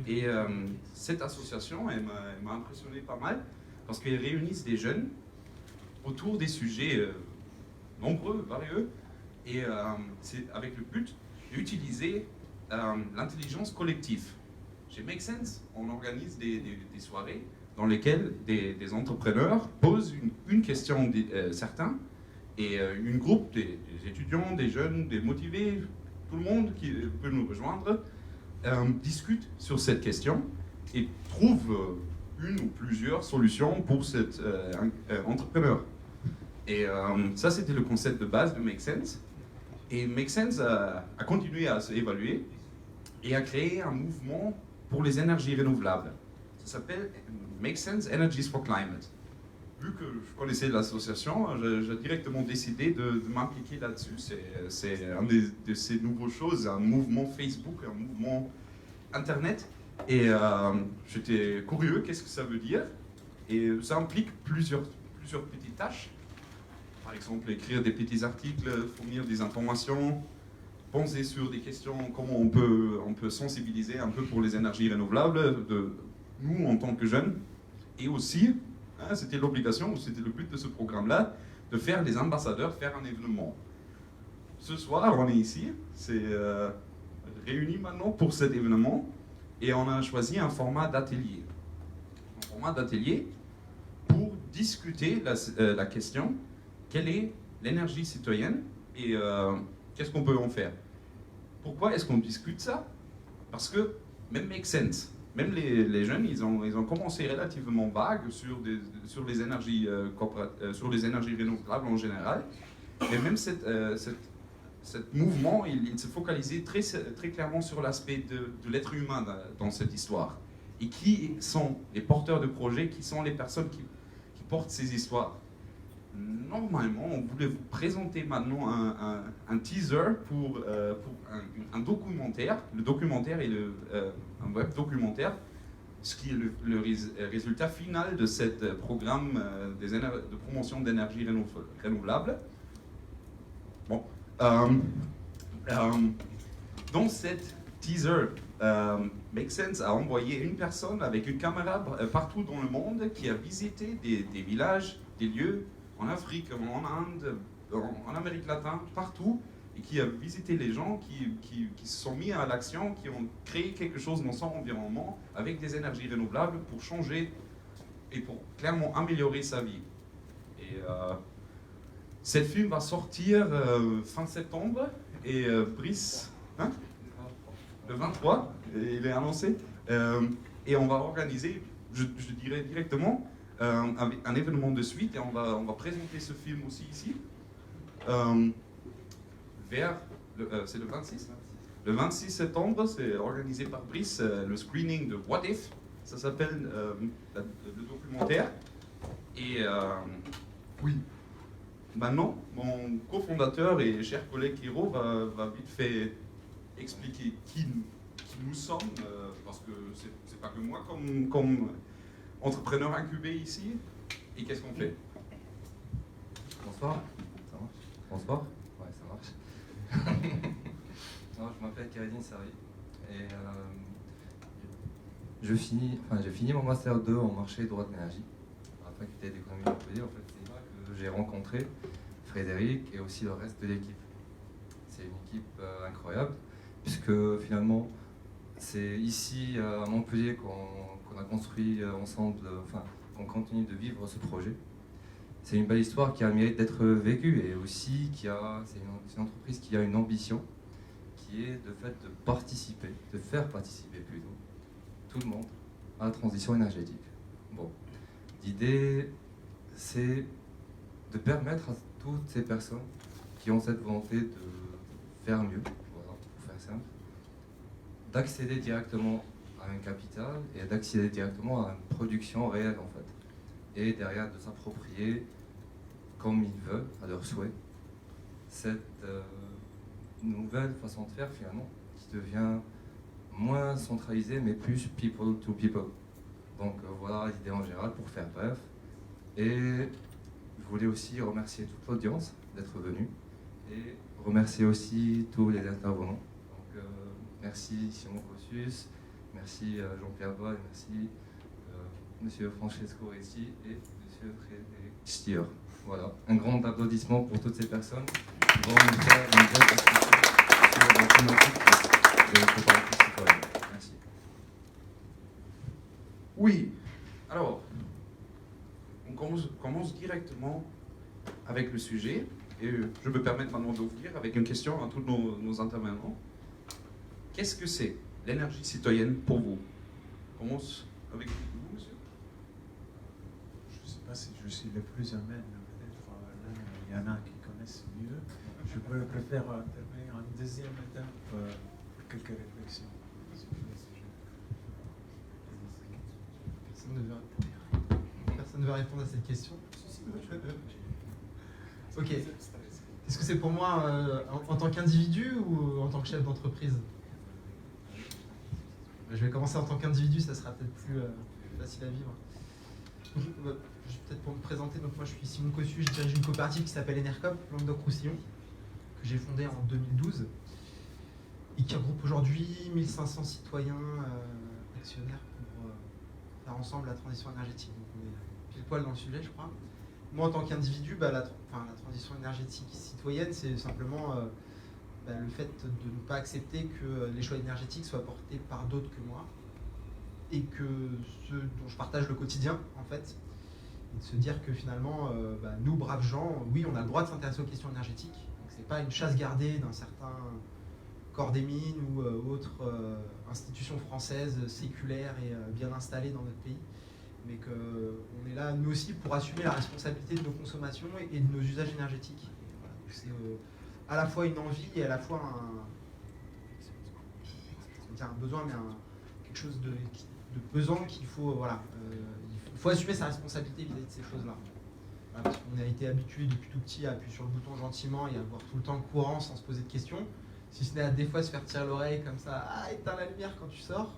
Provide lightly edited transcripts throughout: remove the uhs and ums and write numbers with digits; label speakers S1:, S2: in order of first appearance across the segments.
S1: Et cette association, elle m'a impressionné pas mal, parce qu'elle réunit des jeunes autour des sujets nombreux, varieux, et c'est avec le but d'utiliser l'intelligence collective. Chez Make Sense, on organise des soirées dans lesquelles des entrepreneurs posent une question certains, et une groupe des étudiants, des jeunes, des motivés, tout le monde qui peut nous rejoindre, discute sur cette question et trouve une ou plusieurs solutions pour cet entrepreneur. Et ça, c'était le concept de base de Make Sense. Et Make Sense a continué à s'évaluer et a créé un mouvement pour les énergies renouvelables. Ça s'appelle Make Sense Energies for Climate. Vu que je connaissais l'association, j'ai directement décidé de m'impliquer là-dessus. C'est une de ces nouvelles choses, un mouvement Facebook, un mouvement Internet. Et j'étais curieux, qu'est-ce que ça veut dire? Et ça implique plusieurs petites tâches. Par exemple, écrire des petits articles, fournir des informations, penser sur des questions, comment on peut sensibiliser un peu pour les énergies renouvelables, de nous en tant que jeunes. Et aussi, c'était l'obligation, c'était le but de ce programme-là, de faire les ambassadeurs, faire un événement. Ce soir, on est ici, c'est réunis maintenant pour cet événement, et on a choisi un format d'atelier. Un format d'atelier pour discuter la question, quelle est l'énergie citoyenne et qu'est-ce qu'on peut en faire? Pourquoi est-ce qu'on discute ça? Parce que même Make Sense, même les jeunes, ils ont commencé relativement vagues sur les énergies renouvelables en général. Mais même ce mouvement, il se focalisait très clairement sur l'aspect de l'être humain dans cette histoire. Et qui sont les porteurs de projets, qui sont les personnes qui portent ces histoires. Normalement, on voulait vous présenter maintenant un teaser pour un documentaire. Le documentaire est un web documentaire, ce qui est le résultat final de ce programme de promotion d'énergie renouvelable. Bon. Dans cette teaser, Make Sense a envoyé une personne avec une caméra partout dans le monde qui a visité des villages, des lieux, en Afrique, en Inde, en Amérique latine, partout, et qui a visité les gens qui se sont mis à l'action, qui ont créé quelque chose dans son environnement avec des énergies renouvelables pour changer et pour clairement améliorer sa vie. Et ce film va sortir fin septembre, et Brice, le 23, il est annoncé, et on va organiser, je dirais directement, un événement de suite, et on va présenter ce film aussi ici, c'est le 26. Le 26 septembre, c'est organisé par Brice, le screening de What If, ça s'appelle le documentaire, et oui. Maintenant, mon cofondateur et cher collègue Hiro va vite fait expliquer qui nous sommes, parce que c'est pas que moi comme entrepreneur incubé ici, et qu'est-ce qu'on fait?
S2: Bonsoir, ça marche? Bonsoir? Ouais, ça marche. Non, je m'appelle Kéredine Sari, et j'ai fini mon Master 2 en marché et droit de l'énergie, à la faculté d'économie de Montpellier. En fait, c'est là que j'ai rencontré Frédéric et aussi le reste de l'équipe. C'est une équipe incroyable, puisque finalement, c'est ici à Montpellier qu'on a construit ensemble, qu'on continue de vivre ce projet. C'est une belle histoire qui a le mérite d'être vécue, et aussi c'est une entreprise qui a une ambition qui est de fait de faire participer plutôt tout le monde à la transition énergétique. Bon, l'idée c'est de permettre à toutes ces personnes qui ont cette volonté de faire mieux, voilà, pour faire simple, d'accéder directement à un capital et d'accéder directement à une production réelle en fait. Et derrière de s'approprier comme ils veulent, à leur souhait, cette nouvelle façon de faire finalement, qui devient moins centralisée mais plus people to people. Donc voilà l'idée en général pour faire bref. Et je voulais aussi remercier toute l'audience d'être venue et remercier aussi tous les intervenants. Donc merci Simon Kossus, merci Jean-Pierre Bois, et merci Monsieur Francesco Resti et Monsieur Frédéric Stier. Voilà, un grand applaudissement pour toutes ces personnes qui vont nous faire une vraie discussion sur la thématique de la coopérative citoyenne. Merci.
S1: Oui, alors, on commence directement avec le sujet, et je me permets maintenant d'ouvrir avec une question à tous nos intervenants. Qu'est-ce que c'est l'énergie citoyenne pour vous? On commence avec vous, monsieur.
S3: Je ne sais pas si je suis le plus amène, peut-être là, il y en a qui connaissent mieux. Je préfère intervenir en deuxième étape pour quelques réflexions.
S4: Personne ne veut répondre à cette question. Ok. Est-ce que c'est pour moi en tant qu'individu ou en tant que chef d'entreprise? Je vais commencer en tant qu'individu, ça sera peut-être plus facile à vivre. Peut-être pour me présenter, donc moi je suis Simon Cossu, je dirige une coopérative qui s'appelle Enercop, Languedoc-Roussillon, que j'ai fondée en 2012 et qui regroupe aujourd'hui 1500 citoyens actionnaires pour faire ensemble la transition énergétique. Donc on est pile poil dans le sujet, je crois. Moi en tant qu'individu, la transition énergétique citoyenne, c'est simplement le fait de ne pas accepter que les choix énergétiques soient portés par d'autres que moi et que ceux dont je partage le quotidien, en fait, et de se dire que finalement, nous, braves gens, oui, on a le droit de s'intéresser aux questions énergétiques. Donc c'est pas une chasse gardée d'un certain corps des mines ou autre institution française séculaire et bien installée dans notre pays, mais qu'on est là, nous aussi, pour assumer la responsabilité de nos consommations et de nos usages énergétiques. Et voilà, c'est à la fois une envie et à la fois un besoin, mais quelque chose de pesant qu'il faut, il faut assumer sa responsabilité vis-à-vis de ces choses-là. Voilà, parce qu'on a été habitué depuis tout petit à appuyer sur le bouton gentiment et à voir tout le temps le courant sans se poser de questions, si ce n'est à des fois se faire tirer l'oreille comme ça, éteins la lumière quand tu sors,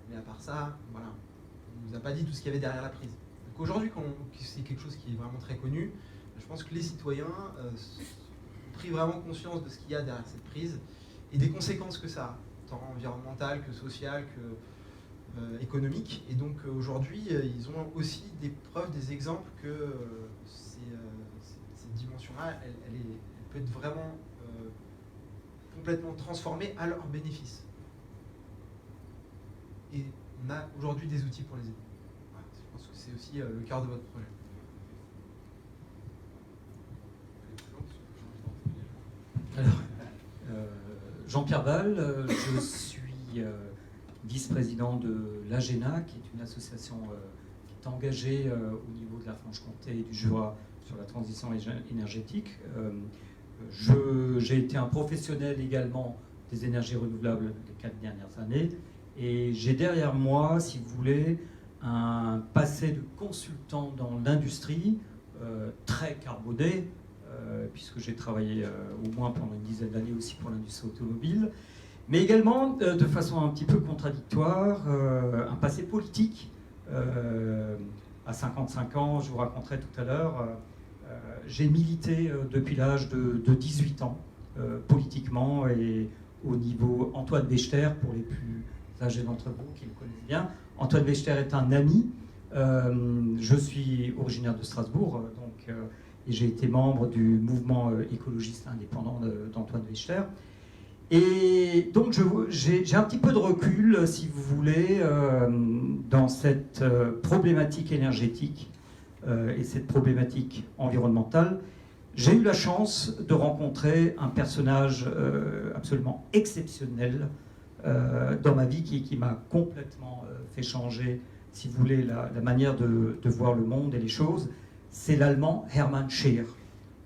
S4: mais à part ça, voilà, on ne nous a pas dit tout ce qu'il y avait derrière la prise. Donc aujourd'hui, c'est quelque chose qui est vraiment très connu, je pense que les citoyens ont pris vraiment conscience de ce qu'il y a derrière cette prise et des conséquences que ça a, tant environnementales que sociales que économiques. Et donc aujourd'hui, ils ont aussi des preuves, des exemples que cette dimension-là, elle peut être vraiment complètement transformée à leur bénéfice. Et on a aujourd'hui des outils pour les aider. Voilà, je pense que c'est aussi le cœur de votre projet.
S5: Alors, Jean-Pierre Val, je suis vice-président de l'AGENA, qui est une association qui est engagée au niveau de la Franche-Comté et du Jura sur la transition énergétique. J'ai été un professionnel également des énergies renouvelables les 4 dernières années, et j'ai derrière moi, si vous voulez, un passé de consultant dans l'industrie, très carboné, puisque j'ai travaillé au moins pendant une dizaine d'années aussi pour l'industrie automobile, mais également de façon un petit peu contradictoire, un passé politique. À 55 ans, je vous raconterai tout à l'heure, j'ai milité depuis l'âge de 18 ans, politiquement, et au niveau Antoine Bechter, pour les plus âgés d'entre vous qui le connaissent bien. Antoine Bechter est un ami. Je suis originaire de Strasbourg, donc, et j'ai été membre du mouvement écologiste indépendant d'Antoine Bechter. Et donc j'ai un petit peu de recul, si vous voulez, dans cette problématique énergétique et cette problématique environnementale. J'ai eu la chance de rencontrer un personnage absolument exceptionnel dans ma vie qui m'a complètement fait changer, si vous voulez, la manière de voir le monde et les choses. C'est l'Allemand Hermann Scheer,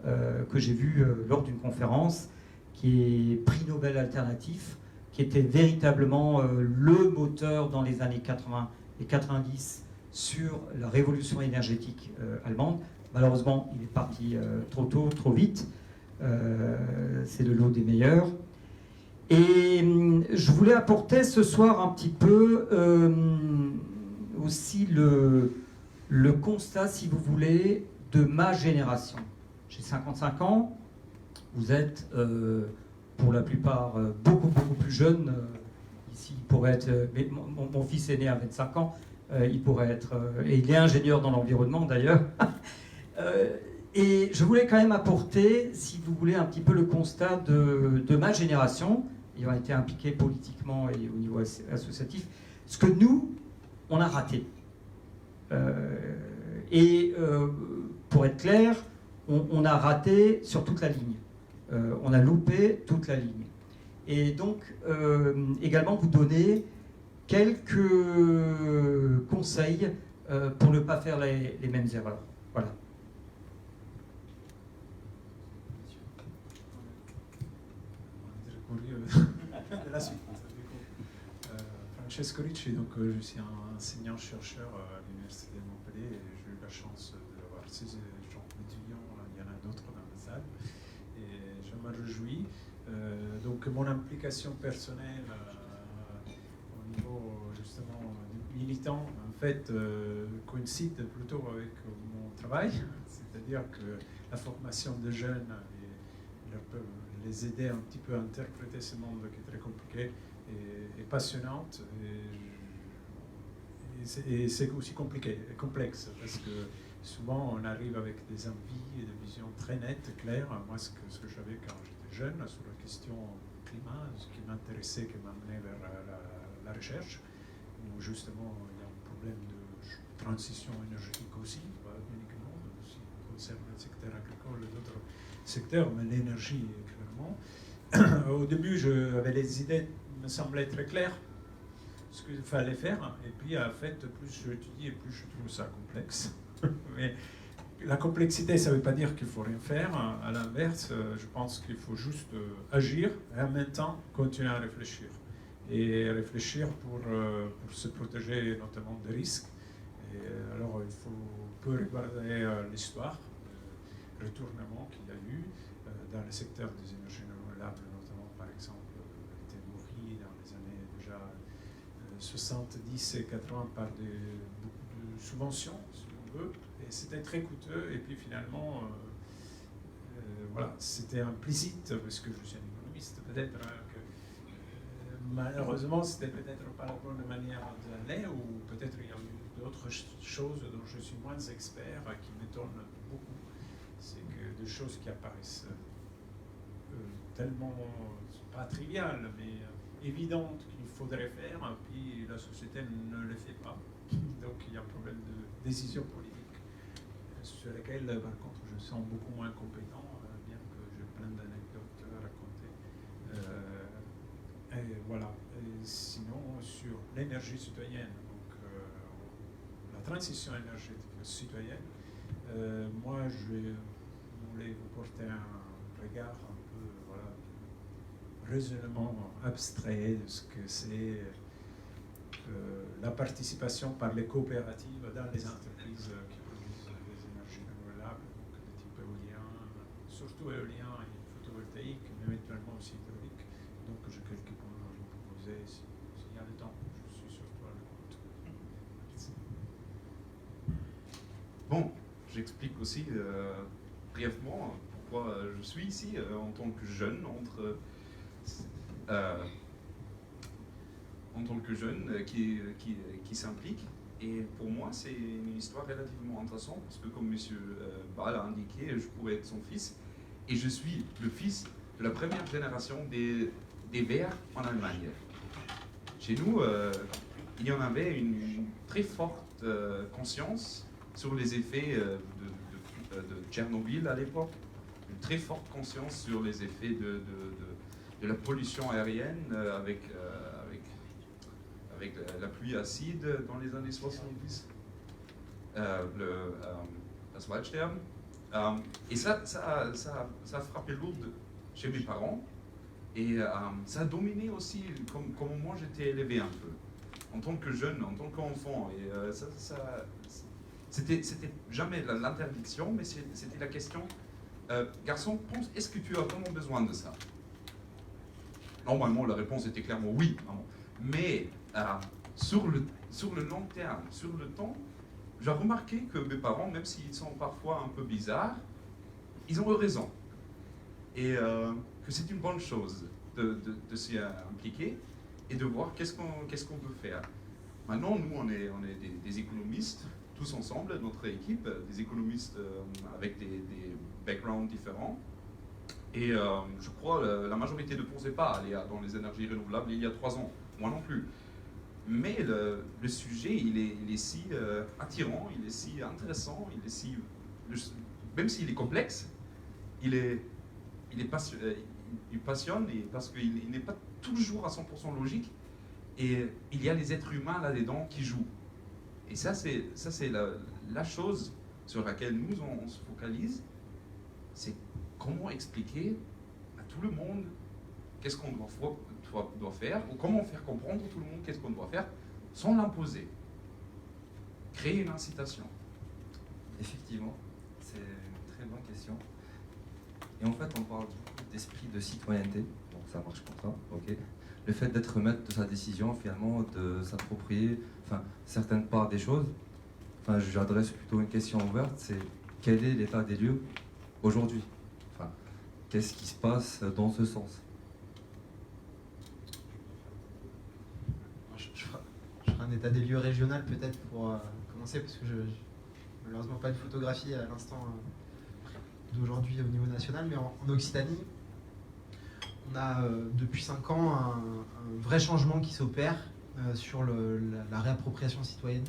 S5: que j'ai vu lors d'une conférence, qui est prix Nobel alternatif, qui était véritablement le moteur dans les années 80 et 90 sur la révolution énergétique allemande. Malheureusement, il est parti trop tôt, trop vite. C'est le lot des meilleurs. Et je voulais apporter ce soir un petit peu aussi le constat, si vous voulez, de ma génération. J'ai 55 ans. Vous êtes, pour la plupart, beaucoup plus jeunes s'il pourrait être, mais mon fils est né à 25 ans, il pourrait être, et il est ingénieur dans l'environnement d'ailleurs. Et je voulais quand même apporter, si vous voulez, un petit peu le constat de ma génération, ayant été impliqué politiquement et au niveau associatif, ce que nous, on a raté. Pour être clair, on a raté sur toute la ligne. On a loupé toute la ligne. Et donc, également vous donner quelques conseils pour ne pas faire les mêmes erreurs. Voilà.
S3: De la suite. Francesco Ricci, donc je suis un enseignant-chercheur à l'Université de Montpellier et j'ai eu la chance d'avoir 6 gens étudiants, il y en a d'autres dans la salle et je me réjouis. Donc mon implication personnelle au niveau justement du militant en fait coïncide plutôt avec mon travail, c'est-à-dire que la formation de jeunes et les aider un petit peu à interpréter ce monde qui est très compliqué et passionnante. Et c'est aussi compliqué, complexe, parce que souvent on arrive avec des envies et des visions très nettes, claires. Moi, ce que j'avais quand j'étais jeune sur la question climat, ce qui m'intéressait, qui m'a amené vers la recherche, où justement il y a un problème de transition énergétique aussi, pas uniquement, aussi concerne le secteur agricole et d'autres secteurs, mais l'énergie clairement. Au début, j'avais les idées me semblait très clair ce qu'il fallait faire, et puis en fait plus je étudie et plus je trouve ça complexe. Mais la complexité, ça ne veut pas dire qu'il ne faut rien faire, à l'inverse, je pense qu'il faut juste agir et en même temps continuer à réfléchir. Et réfléchir pour se protéger notamment des risques. Et alors il peut regarder l'histoire, le retournement qu'il y a eu dans le secteur des énergies renouvelables, notamment par exemple était nourri dans les années déjà 70 et 80 par beaucoup de subventions, si on veut, et c'était très coûteux, et puis finalement, voilà, c'était implicite, parce que je suis un économiste, peut-être que malheureusement, c'était peut-être pas la bonne manière d'aller, ou peut-être il y a eu d'autres choses dont je suis moins expert, qui m'étonnent beaucoup. C'est que des choses qui apparaissent tellement, pas triviales, mais évidentes qu'il faudrait faire, puis la société ne le fait pas. Donc il y a un problème de décision politique sur lesquelles, par contre, je me sens beaucoup moins compétent, bien que j'ai plein d'anecdotes à raconter. Et voilà. Et sinon, sur l'énergie citoyenne, donc la transition énergétique citoyenne, moi, je voulais vous porter un regard un peu, voilà, raisonnement abstrait de ce que c'est la participation par les coopératives dans les entreprises qui produisent des énergies renouvelables, donc de type éolien, surtout éolien et photovoltaïque, mais éventuellement aussi hydraulique. Donc j'ai quelques points à vous proposer s'il y a le temps. Je suis surtout à l'écoute. Merci.
S1: Bon, j'explique aussi brièvement pourquoi je suis ici en tant que jeune qui s'implique. Et pour moi, c'est une histoire relativement intéressante parce que, comme M. Ball a indiqué, je pourrais être son fils. Et je suis le fils de la première génération des Verts en Allemagne. Chez nous, il y en avait une très forte conscience sur les effets de Tchernobyl à l'époque, une très forte conscience sur les effets de la pollution aérienne avec la pluie acide dans les années 70, das Waldsterben. Et ça a frappé lourd chez mes parents. Et ça a dominé aussi comment moi j'étais élevé un peu, en tant que jeune, en tant qu'enfant. Et c'était jamais l'interdiction, mais c'était la question, garçon, est-ce que tu as vraiment besoin de ça? Normalement, la réponse était clairement oui. Mais sur le long terme, sur le temps, j'ai remarqué que mes parents, même s'ils sont parfois un peu bizarres, ils ont eu raison. Et que c'est une bonne chose de s'y impliquer. et de voir qu'est-ce qu'on peut faire. Maintenant, nous, on est des économistes, tous ensemble, notre équipe, des économistes avec des backgrounds différents. Et je crois que la majorité ne pensait pas aller dans les énergies renouvelables il y a 3 ans, moi non plus. Mais le sujet, il est si attirant, il est si intéressant, il est si, même s'il est complexe, il passionne et parce qu'il n'est pas toujours à 100% logique. Et il y a les êtres humains là-dedans qui jouent. Et ça, c'est la chose sur laquelle nous, on se focalise. C'est comment expliquer à tout le monde qu'est-ce qu'on doit faire, ou comment faire comprendre à tout le monde qu'est-ce qu'on doit faire, sans l'imposer. Créer une incitation.
S2: Effectivement, c'est une très bonne question. Et en fait, on parle beaucoup d'esprit de citoyenneté, donc ça marche comme ça, ok. Le fait d'être maître de sa décision, finalement, de s'approprier certaines parts des choses. J'adresse plutôt une question ouverte, c'est quel est l'état des lieux aujourd'hui? Qu'est-ce qui se passe dans ce sens?
S4: Je ferai un état des lieux régional peut-être pour commencer, parce que je malheureusement pas de photographie à l'instant d'aujourd'hui au niveau national, mais en Occitanie, on a depuis 5 ans un vrai changement qui s'opère sur la réappropriation citoyenne.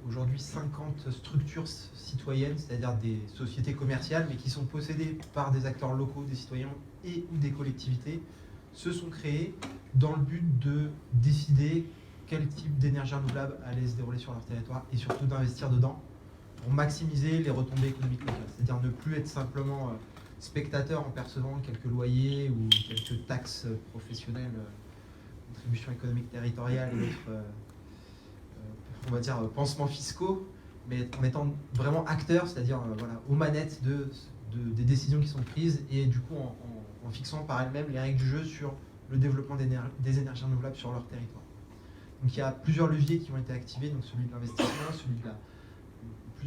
S4: Aujourd'hui, 50 structures citoyennes, c'est-à-dire des sociétés commerciales, mais qui sont possédées par des acteurs locaux, des citoyens et ou des collectivités, se sont créées dans le but de décider quel type d'énergie renouvelable allait se dérouler sur leur territoire et surtout d'investir dedans pour maximiser les retombées économiques locales. C'est-à-dire ne plus être simplement spectateur en percevant quelques loyers ou quelques taxes professionnelles, contributions économiques territoriales et autres, on va dire, pansements fiscaux, mais en étant vraiment acteur, c'est-à-dire aux manettes des décisions qui sont prises et du coup en fixant par elles-mêmes les règles du jeu sur le développement des énergies renouvelables sur leur territoire. Donc il y a plusieurs leviers qui ont été activés, donc celui de l'investissement, celui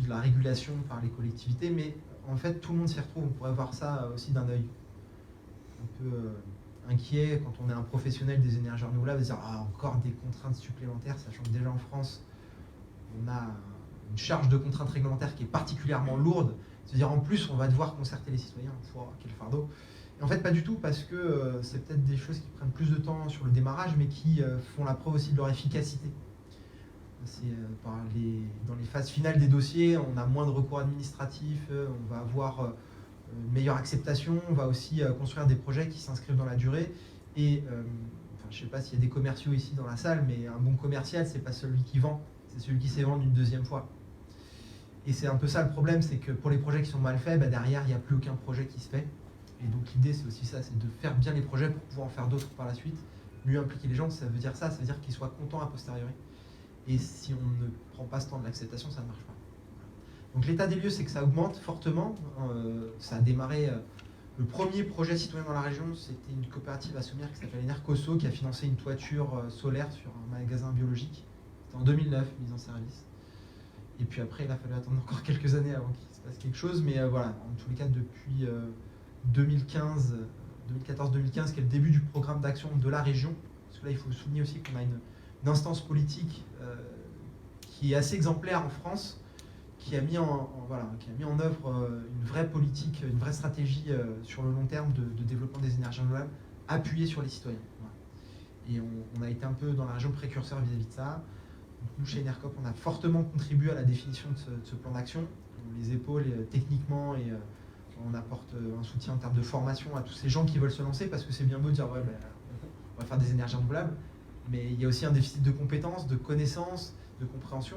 S4: de la régulation par les collectivités, mais en fait tout le monde s'y retrouve. On pourrait voir ça aussi d'un œil un peu inquiet quand on est un professionnel des énergies renouvelables, dire encore des contraintes supplémentaires, sachant que déjà en France on a une charge de contraintes réglementaires qui est particulièrement lourde. C'est-à-dire en plus on va devoir concerter les citoyens, quel fardeau. Et en fait pas du tout, parce que c'est peut-être des choses qui prennent plus de temps sur le démarrage, mais qui font la preuve aussi de leur efficacité. Dans les phases finales des dossiers, on a moins de recours administratifs, on va avoir une meilleure acceptation, on va aussi construire des projets qui s'inscrivent dans la durée. Et je ne sais pas s'il y a des commerciaux ici dans la salle, mais un bon commercial, c'est pas celui qui vend, c'est celui qui sait vendre une deuxième fois. Et c'est un peu ça le problème, c'est que pour les projets qui sont mal faits, derrière, il n'y a plus aucun projet qui se fait. Et donc l'idée, c'est aussi ça, c'est de faire bien les projets pour pouvoir en faire d'autres par la suite. Mieux impliquer les gens, ça veut dire qu'ils soient contents a posteriori. Et si on ne prend pas ce temps de l'acceptation, ça ne marche pas. Donc l'état des lieux, c'est que ça augmente fortement. Ça a démarré, le premier projet citoyen dans la région, c'était une coopérative à Sommières qui s'appelle Enercoso, qui a financé une toiture solaire sur un magasin biologique. C'était en 2009, mise en service. Et puis après, il a fallu attendre encore quelques années avant qu'il se passe quelque chose. Mais voilà, en tous les cas, depuis 2014-2015, qui est le début du programme d'action de la région, parce que là, il faut souligner aussi qu'on a une instance politique qui est assez exemplaire en France, qui a mis en œuvre une vraie politique, une vraie stratégie sur le long terme de développement des énergies renouvelables, appuyée sur les citoyens. Voilà. Et on a été un peu dans la région précurseur vis-à-vis de ça. Donc, nous, chez Enercop, on a fortement contribué à la définition de ce plan d'action. On les épaule techniquement et on apporte un soutien en termes de formation à tous ces gens qui veulent se lancer, parce que c'est bien beau de dire on va faire des énergies renouvelables, mais il y a aussi un déficit de compétences, de connaissances, de compréhension.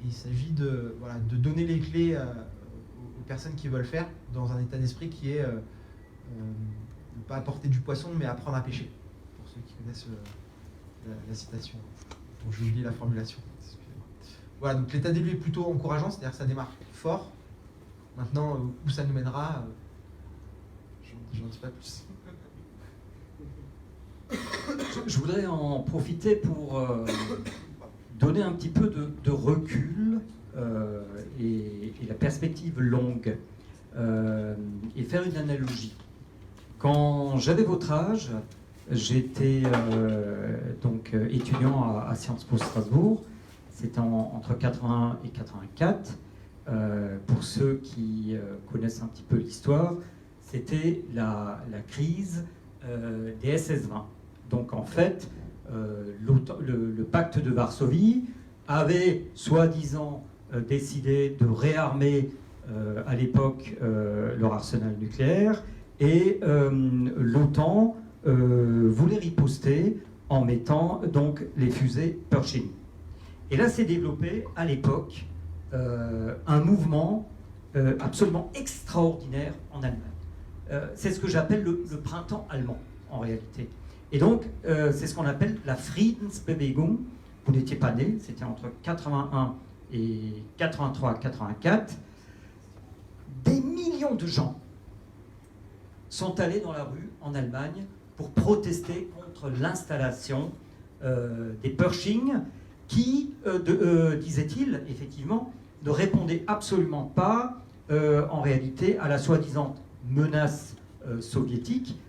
S4: Et il s'agit de donner les clés aux personnes qui veulent faire dans un état d'esprit qui est ne pas apporter du poisson, mais apprendre à pêcher. Pour ceux qui connaissent la citation, dont j'ai oublié la formulation. Voilà, donc l'état des lieux est plutôt encourageant, c'est-à-dire que ça démarre fort. Maintenant, où ça nous mènera, j'en dis pas plus.
S5: Je voudrais en profiter pour donner un petit peu de recul et la perspective longue et faire une analogie. Quand j'avais votre âge, j'étais donc étudiant à Sciences Po Strasbourg. C'était entre 81 et 84. Pour ceux qui connaissent un petit peu l'histoire, c'était la crise des SS-20. Donc en fait, le pacte de Varsovie avait soi-disant décidé de réarmer à l'époque leur arsenal nucléaire, et l'OTAN voulait riposter en mettant donc les fusées Pershing. Et là s'est développé à l'époque un mouvement absolument extraordinaire en Allemagne. C'est ce que j'appelle le printemps allemand en réalité. Et donc c'est ce qu'on appelle la Friedensbewegung. Vous n'étiez pas né, c'était entre 81 et 83-84. Des millions de gens sont allés dans la rue en Allemagne pour protester contre l'installation des Pershing qui, disait-il, effectivement, ne répondaient absolument pas en réalité à la soi-disant menace soviétique.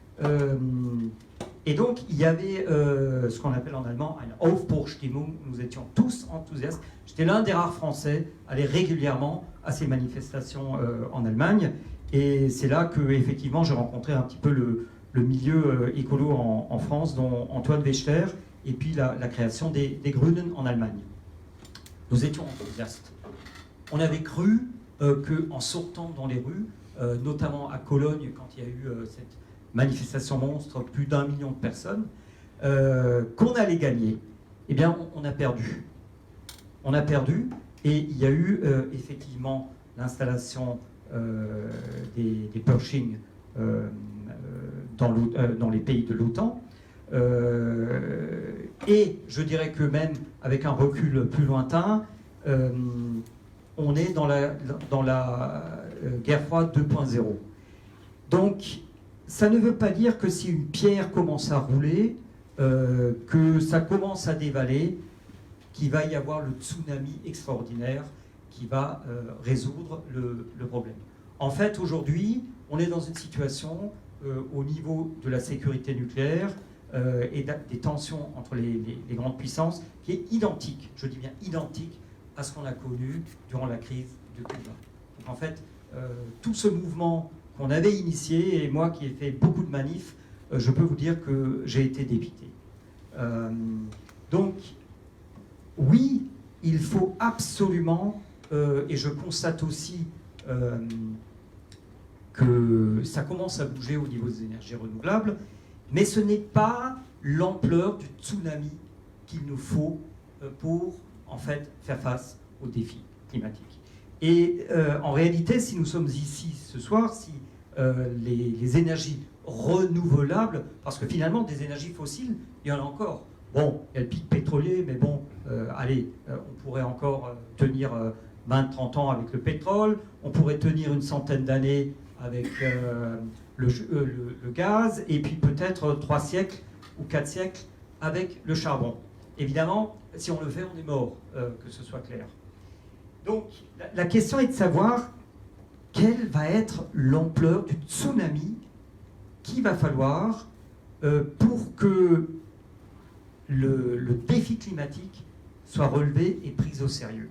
S5: Et donc, il y avait ce qu'on appelle en allemand une Aufbruchstimmung. Nous étions tous enthousiastes. J'étais l'un des rares Français à aller régulièrement à ces manifestations en Allemagne. Et c'est là que, effectivement, j'ai rencontré un petit peu le milieu écolo en France, dont Antoine Wechter, et puis la création des Grünen en Allemagne. Nous étions enthousiastes. On avait cru qu'en sortant dans les rues, notamment à Cologne, quand il y a eu cette manifestation monstre, plus d'1 million de personnes, qu'on allait gagner. Eh bien, on a perdu. On a perdu, et il y a eu effectivement l'installation des Pershing dans les pays de l'OTAN. Et je dirais que même avec un recul plus lointain, on est dans la guerre froide 2.0. Donc, ça ne veut pas dire que si une pierre commence à rouler, que ça commence à dévaler, qu'il va y avoir le tsunami extraordinaire qui va résoudre le problème. En fait, aujourd'hui, on est dans une situation au niveau de la sécurité nucléaire et des tensions entre les grandes puissances qui est identique, je dis bien identique, à ce qu'on a connu durant la crise de Cuba. Donc en fait, tout ce mouvement qu'on avait initié, et moi qui ai fait beaucoup de manifs, je peux vous dire que j'ai été dépité. Donc, oui, il faut absolument, et je constate aussi que ça commence à bouger au niveau des énergies renouvelables, mais ce n'est pas l'ampleur du tsunami qu'il nous faut pour, en fait, faire face aux défis climatiques. Et en réalité, si nous sommes ici ce soir, si les énergies renouvelables, parce que finalement, des énergies fossiles, il y en a encore. Bon, il y a le pic pétrolier, mais bon, allez, on pourrait encore tenir 20-30 ans avec le pétrole, on pourrait tenir une centaine d'années avec le gaz, et puis peut-être 3 siècles ou 4 siècles avec le charbon. Évidemment, si on le fait, on est mort, que ce soit clair. Donc, la question est de savoir quelle va être l'ampleur du tsunami qu'il va falloir pour que le défi climatique soit relevé et pris au sérieux.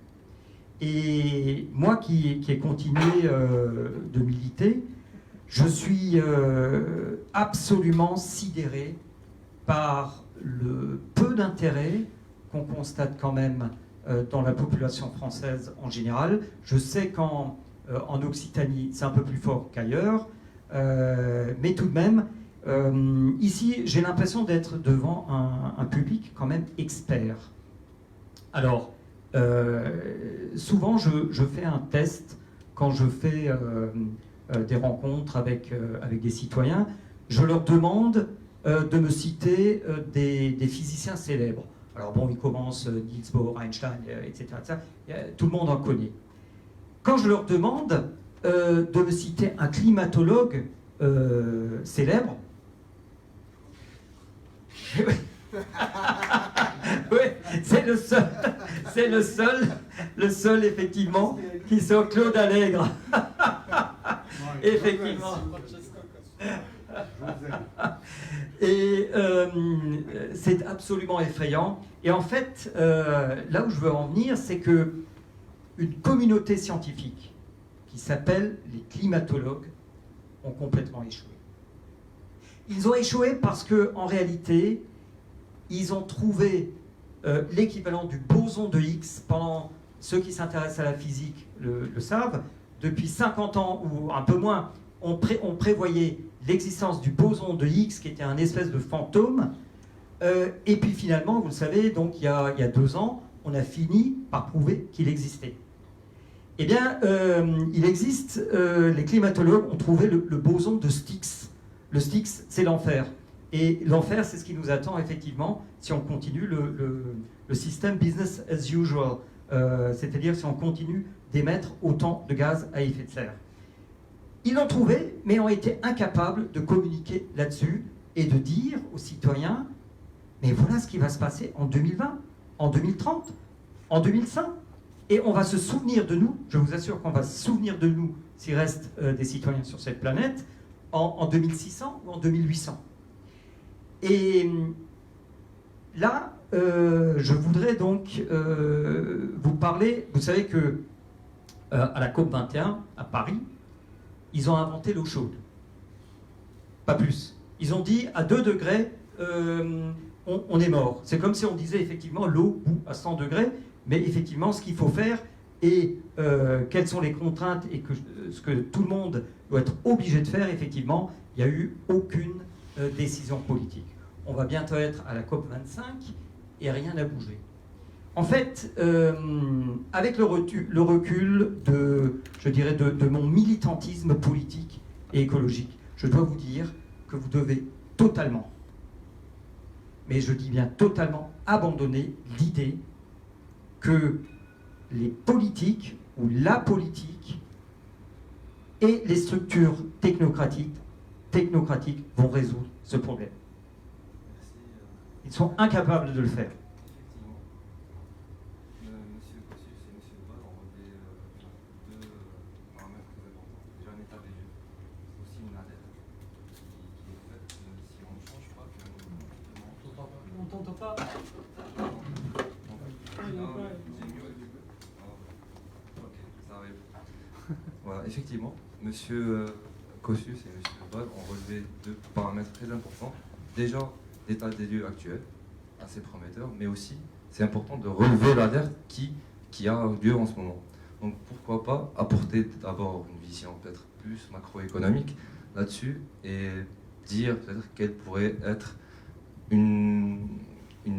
S5: Et moi qui ai continué de militer, je suis absolument sidéré par le peu d'intérêt qu'on constate quand même dans la population française en général. Je sais qu'en Occitanie, c'est un peu plus fort qu'ailleurs, mais tout de même, ici, j'ai l'impression d'être devant un public quand même expert. Alors, souvent, je fais un test quand je fais des rencontres avec des citoyens. Je leur demande de me citer des physiciens célèbres. Alors bon, ils commencent Niels Bohr, Einstein, etc. Tout le monde en connaît. Quand je leur demande de me citer un climatologue célèbre, oui, c'est le seul effectivement, qui sont Claude Allègre. Effectivement. Et c'est absolument effrayant. Et en fait, là où je veux en venir, c'est que une communauté scientifique qui s'appelle les climatologues ont complètement échoué. Ils ont échoué parce qu'en réalité, ils ont trouvé l'équivalent du boson de Higgs. Pendant ceux qui s'intéressent à la physique le savent, depuis 50 ans ou un peu moins, on prévoyait l'existence du boson de Higgs qui était un espèce de fantôme. Et puis finalement, vous le savez, donc il y a 2 ans, on a fini par prouver qu'il existait. Eh bien, il existe, les climatologues ont trouvé le boson de Styx. Le Styx, c'est l'enfer. Et l'enfer, c'est ce qui nous attend effectivement si on continue le système business as usual, c'est-à-dire si on continue d'émettre autant de gaz à effet de serre. Ils l'ont trouvé, mais ont été incapables de communiquer là-dessus et de dire aux citoyens, mais voilà ce qui va se passer en 2020, en 2030, en 2100. Et on va se souvenir de nous, je vous assure qu'on va se souvenir de nous, s'il reste des citoyens sur cette planète, en 2600 ou en 2800. Et là, je voudrais donc vous parler, vous savez que à la COP21, à Paris, ils ont inventé l'eau chaude. Pas plus. Ils ont dit, à 2 degrés, on est mort. C'est comme si on disait effectivement l'eau bout à 100 degrés, mais effectivement ce qu'il faut faire et quelles sont les contraintes et ce que tout le monde doit être obligé de faire, effectivement, il n'y a eu aucune décision politique. On va bientôt être à la COP25 et rien n'a bougé. En fait, avec le recul je dirais de mon militantisme politique et écologique, je dois vous dire que vous devez totalement, mais je dis bien totalement, abandonner l'idée que les politiques ou la politique et les structures technocratiques vont résoudre ce problème. Ils sont incapables de le faire.
S2: Effectivement. Monsieur Kossus et Monsieur Paul ont relevé 2 paramètres très importants. Déjà un état des lieux, aussi une alerte qui est faite si on ne change pas que
S6: On t'entend pas.
S2: Ok, ça arrive. Voilà, effectivement, Monsieur Kossus et Monsieur Paul ont relevé 2 paramètres très importants. Déjà, l'état des lieux actuel, assez prometteur, mais aussi, c'est important de relever l'alerte qui a lieu en ce moment. Donc pourquoi pas apporter d'abord une vision peut-être plus macroéconomique là-dessus et dire peut-être quelle pourrait être une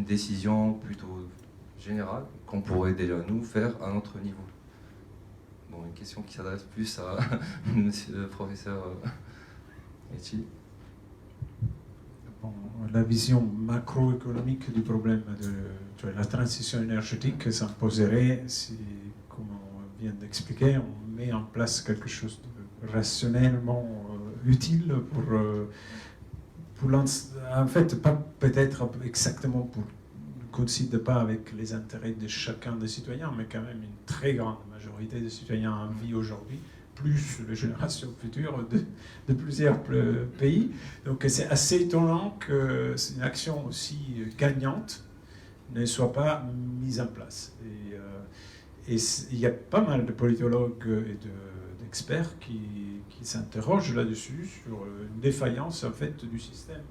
S2: décision plutôt générale qu'on pourrait déjà nous faire à notre niveau. Bon, une question qui s'adresse plus à monsieur le professeur Etchi.
S3: Bon, la vision macroéconomique du problème de la transition énergétique s'imposerait si, comme on vient d'expliquer, on met en place quelque chose de rationnellement utile pour en fait, pas peut-être exactement pour ne coïncide pas avec les intérêts de chacun des citoyens, mais quand même une très grande majorité des citoyens en vie aujourd'hui, plus les générations futures de plusieurs pays. Donc c'est assez étonnant que une action aussi gagnante ne soit pas mise en place. Et il y a pas mal de politologues et d'experts qui s'interrogent là-dessus, sur une défaillance en fait du système.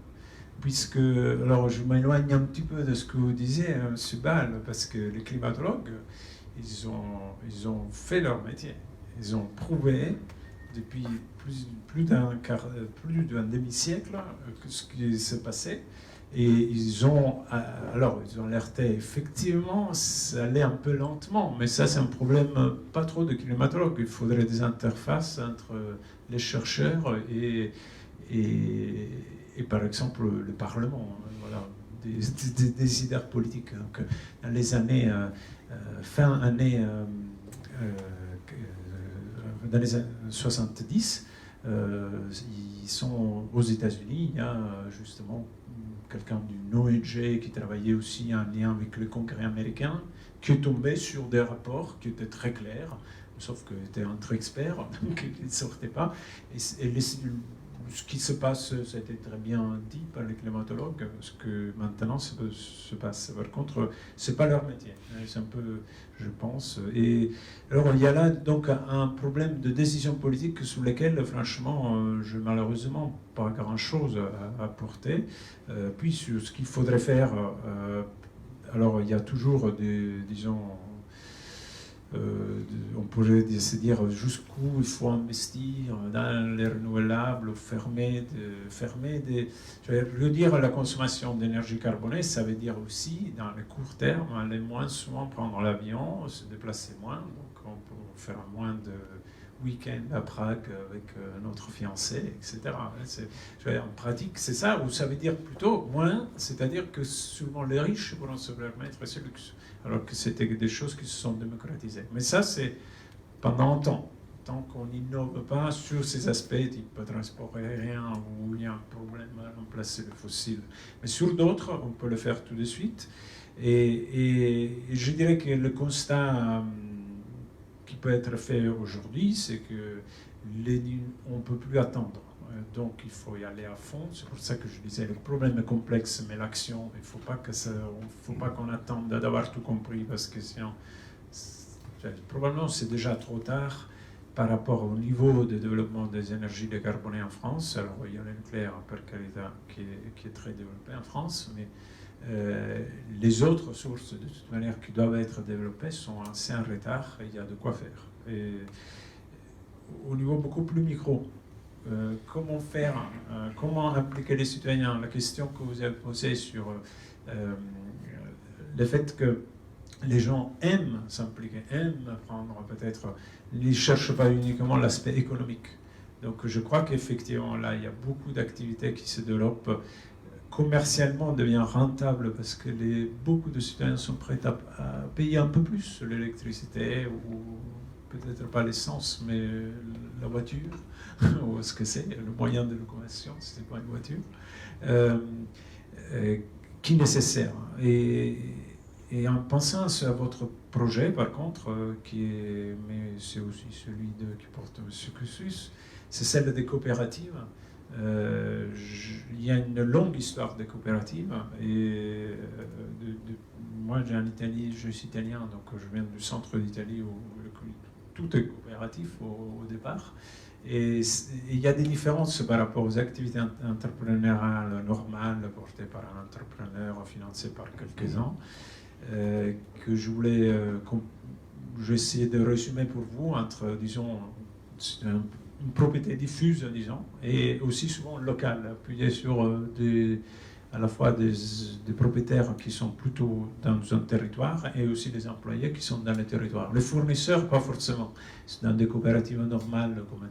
S3: Puisque, alors je m'éloigne un petit peu de ce que vous disiez, M. Ball, parce que les climatologues, ils ont fait leur métier. Ils ont prouvé depuis plus d'un demi-siècle ce qui se passait. Et ils ont alerté, effectivement, ça allait un peu lentement, mais ça c'est un problème pas trop de climatologues. Il faudrait des interfaces entre les chercheurs et par exemple le Parlement, voilà, des décideurs politiques. Donc, dans les années, dans les années 70, ils sont aux États-Unis, il y a justement quelqu'un d'une ONG qui travaillait aussi en lien avec le Congrès américain, qui est tombé sur des rapports qui étaient très clairs, sauf qu'il était un très expert, donc il ne sortait pas. Et ce qui se passe, ça a été très bien dit par les climatologues, ce que maintenant se passe. Par contre, c'est pas leur métier. C'est un peu, je pense. Et alors, il y a là donc un problème de décision politique sur lequel, franchement, je malheureusement pas grand-chose à apporter. Puis sur ce qu'il faudrait faire, alors il y a toujours disons, on pourrait se dire jusqu'où il faut investir dans les renouvelables, fermer des... Je veux dire, la consommation d'énergie carbonée, ça veut dire aussi, dans le court terme, aller moins souvent prendre l'avion, se déplacer moins, donc on peut faire moins de week-end à Prague avec notre fiancé, etc. En pratique, c'est ça, ou ça veut dire plutôt moins, c'est-à-dire que souvent les riches pourront se permettre ce luxe, alors que c'était des choses qui se sont démocratisées. Mais ça, c'est pendant longtemps. Tant qu'on n'innove pas sur ces aspects, type transport aérien, où il y a un problème à remplacer le fossile. Mais sur d'autres, on peut le faire tout de suite. Et je dirais que le constat qui peut être fait aujourd'hui, c'est que on ne peut plus attendre. Donc il faut y aller à fond. C'est pour ça que je disais, le problème est complexe, mais l'action, il ne faut pas qu'on attende d'avoir tout compris, parce que sinon, probablement c'est déjà trop tard par rapport au niveau de développement des énergies décarbonées en France. Alors il y a le nucléaire, per carita, qui est très développé en France, mais les autres sources, de toute manière, qui doivent être développées sont assez en retard, et il y a de quoi faire. Et au niveau beaucoup plus micro, comment faire, comment impliquer les citoyens? La question que vous avez posée sur le fait que les gens aiment s'impliquer, aiment apprendre, peut-être, ils ne cherchent pas uniquement l'aspect économique. Donc je crois qu'effectivement, là, il y a beaucoup d'activités qui se développent. Commercialement, devient rentable parce que beaucoup de citoyens sont prêts à payer un peu plus l'électricité, ou peut-être pas l'essence, mais la voiture, ou ce que c'est, le moyen de locomotion, si ce n'est pas une voiture, qui est nécessaire. Et en pensant à votre projet, par contre, mais c'est aussi celui qui porte M. Cussus, c'est celle des coopératives. Il y a une longue histoire des coopératives, et moi je suis italien, donc je viens du centre d'Italie où tout est coopératif au départ, et il y a des différences par rapport aux activités entrepreneuriales normales portées par un entrepreneur financé par quelques-uns, que je voulais essayer de résumer pour vous entre, disons, une propriété diffuse, disons, et aussi souvent locale, appuyée sur à la fois des propriétaires qui sont plutôt dans un territoire, et aussi des employés qui sont dans le territoire. Les fournisseurs, pas forcément. C'est dans des coopératives normales, comme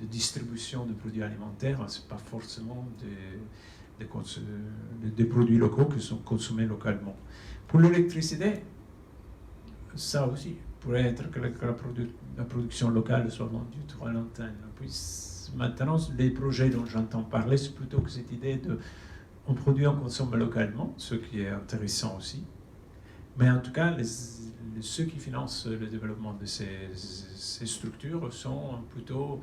S3: de distribution de produits alimentaires, c'est pas forcément des produits locaux qui sont consommés localement. Pour l'électricité, ça aussi pourrait être que la production locale soit vendue trop longtemps. Puis maintenant, les projets dont j'entends parler, c'est plutôt que cette idée de on produit, on consomme localement, ce qui est intéressant aussi. Mais en tout cas, ceux qui financent le développement de ces structures sont plutôt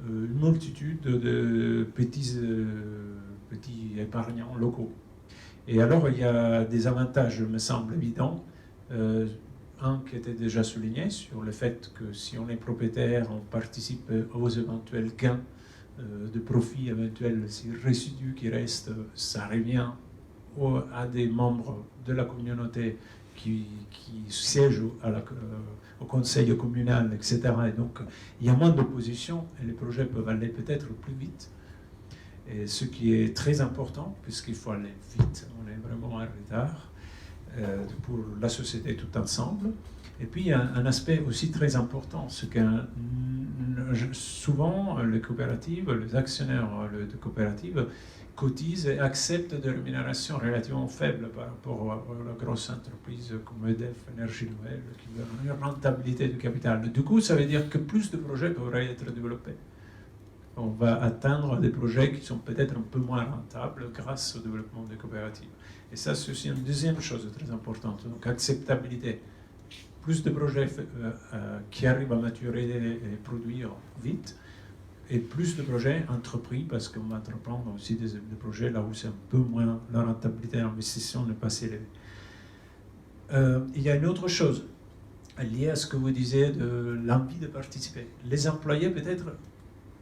S3: une multitude de petits épargnants locaux. Et alors, il y a des avantages, me semble évident. Un qui était déjà souligné sur le fait que si on est propriétaire, on participe aux éventuels gains de profit éventuels, ces résidus qui restent, ça revient à des membres de la communauté qui siègent au conseil communal, etc. Et donc, il y a moins d'opposition et les projets peuvent aller peut-être plus vite. Et ce qui est très important, puisqu'il faut aller vite, on est vraiment en retard pour la société tout ensemble. Et puis, il y a un aspect aussi très important, c'est que souvent, les coopératives, les actionnaires de coopératives cotisent et acceptent des rémunérations relativement faibles par rapport à la grosse entreprise comme EDF, Énergie Nouvelle, qui veut une rentabilité du capital. Du coup, ça veut dire que plus de projets pourraient être développés. On va atteindre des projets qui sont peut-être un peu moins rentables grâce au développement des coopératives. Et ça, c'est aussi une deuxième chose très importante. Donc, acceptabilité. Plus de projets qui arrivent à maturer et produire vite, et plus de projets entrepris, parce qu'on va entreprendre aussi des projets là où c'est un peu moins, la rentabilité d'investissement n'est pas si élevée. Il y a une autre chose liée à ce que vous disiez de l'envie de participer. Les employés peut-être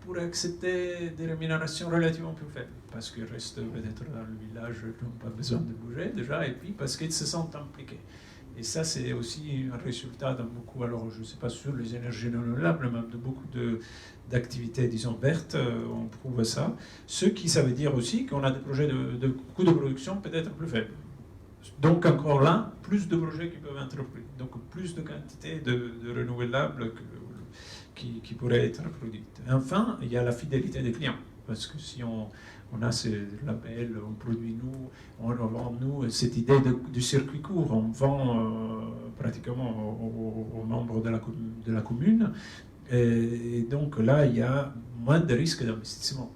S3: pourraient accepter des rémunérations relativement plus faibles, parce qu'ils restent peut-être dans le village, ils n'ont pas besoin de bouger déjà, et puis parce qu'ils se sentent impliqués. Et ça, c'est aussi un résultat de beaucoup, alors je ne sais pas sur les énergies renouvelables, mais de beaucoup d'activités, disons, vertes, on prouve ça. Ce qui, ça veut dire aussi qu'on a des projets de coûts de production peut-être plus faibles. Donc encore là, plus de projets qui peuvent être pris, donc plus de quantité de renouvelables qui pourraient être produites. Et enfin, il y a la fidélité des clients, parce que si on a ce label, on produit nous, on vend nous, cette idée du circuit court, on vend pratiquement aux membres de la commune, et donc là, il y a moins de risques d'investissement.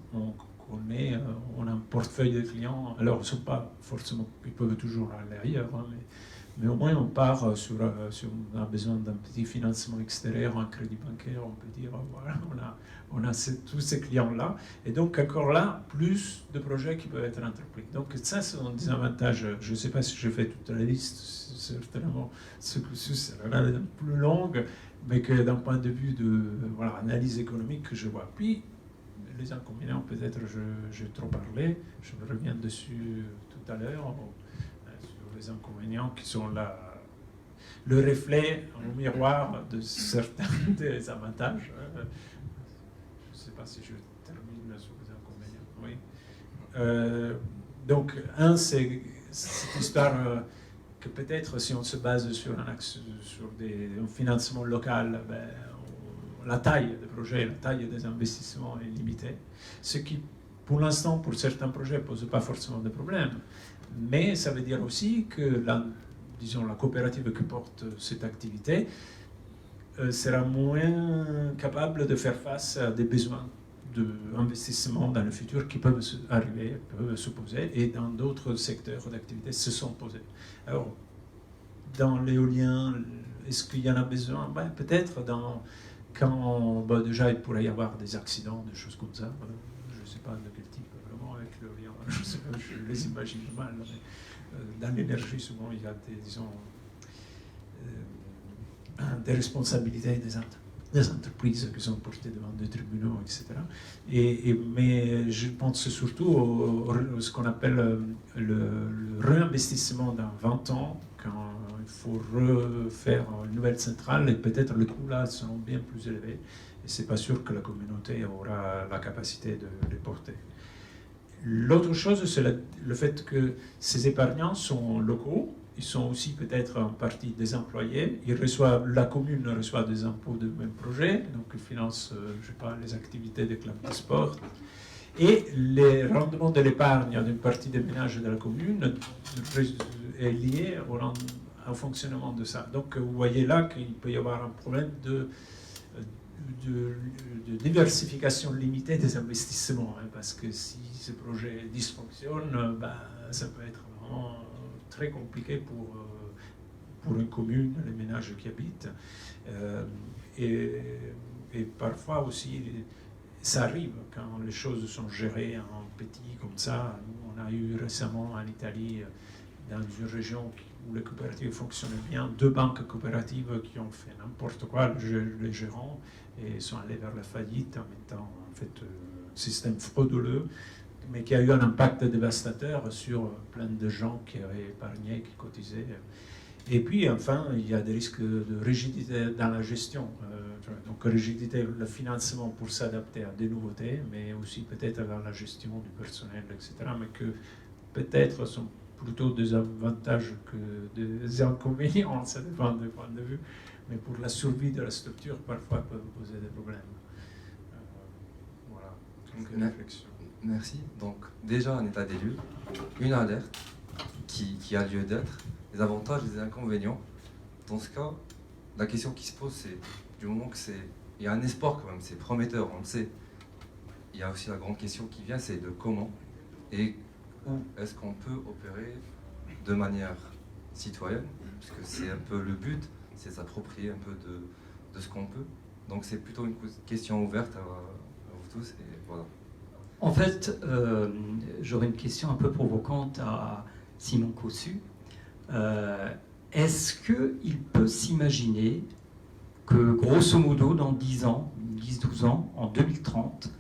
S3: On a un portefeuille de clients, alors ils ne sont pas forcément, ils peuvent toujours aller ailleurs, hein, mais au moins on part sur on a besoin d'un petit financement extérieur, un crédit bancaire, on peut dire, voilà, on a tous ces clients-là, et donc encore là, plus de projets qui peuvent être entrepris. Donc ça, ce sont des avantages, je ne sais pas si je fais toute la liste, certainement, ce cursus sera plus longue, mais que d'un point de vue de analyse économique que je vois. Puis, les inconvénients, peut-être j'ai trop parlé, je reviens dessus tout à l'heure, sur les inconvénients qui sont le reflet au miroir de certains des avantages. Je ne sais pas si je termine sur les inconvénients. Oui. Donc, c'est cette histoire que peut-être si on se base sur un financement local, la taille des projets, la taille des investissements est limitée, ce qui, pour l'instant, pour certains projets, ne pose pas forcément de problème. Mais ça veut dire aussi que la coopérative qui porte cette activité sera moins capable de faire face à des besoins d'investissement dans le futur qui peuvent arriver, peuvent se poser, et dans d'autres secteurs d'activité se sont posés. Alors, dans l'éolien, est-ce qu'il y en a besoin? Peut-être quand déjà il pourrait y avoir des accidents, des choses comme ça. Je ne sais pas de quel type vraiment avec l'éolien, je les imagine mal. Mais dans l'énergie, souvent, il y a des responsabilités des entreprises qui sont portées devant des tribunaux, etc. Mais je pense surtout à ce qu'on appelle le réinvestissement dans 20 ans, quand il faut refaire une nouvelle centrale, et peut-être les coûts là seront bien plus élevés, et c'est pas sûr que la communauté aura la capacité de les porter. L'autre chose, c'est le fait que ces épargnants sont locaux, ils sont aussi peut-être en partie des employés, la commune reçoit des impôts de même projet, donc ils financent, je sais pas, les activités des clubs de sport, et les rendements de l'épargne d'une partie des ménages de la commune est lié au fonctionnement de ça. Donc vous voyez là qu'il peut y avoir un problème de diversification limitée des investissements, hein, parce que si ce projet dysfonctionne, ça peut être vraiment très compliqué pour une commune, les ménages qui habitent. Et parfois aussi, ça arrive quand les choses sont gérées en petit comme ça. Nous, on a eu récemment en Italie, dans une région où les coopératives fonctionnaient bien, 2 banques coopératives qui ont fait n'importe quoi, les gérants, et sont allés vers la faillite en mettant en fait un système frauduleux, mais qui a eu un impact dévastateur sur plein de gens qui avaient épargné, qui cotisaient. Et puis enfin, il y a des risques de rigidité dans la gestion. Donc rigidité, le financement pour s'adapter à des nouveautés, mais aussi peut-être dans la gestion du personnel, etc. Mais que peut-être sont plutôt des avantages que des inconvénients, ça dépend des points de vue. Mais pour la survie de la structure, parfois, peuvent poser des problèmes. Voilà, une réflexion.
S2: Merci. Donc déjà un état des lieux, une alerte qui a lieu d'être, les avantages et les inconvénients. Dans ce cas, la question qui se pose, c'est du moment que il y a un espoir quand même, c'est prometteur, on le sait. Il y a aussi la grande question qui vient, c'est de comment et où est-ce qu'on peut opérer de manière citoyenne, puisque c'est un peu le but, c'est s'approprier un peu de ce qu'on peut. Donc c'est plutôt une question ouverte à vous tous, et voilà.
S5: En fait, j'aurais une question un peu provocante à Simon Cossu. Est-ce qu'il peut s'imaginer que, grosso modo, dans 10 ans, 10-12 ans, en 2030,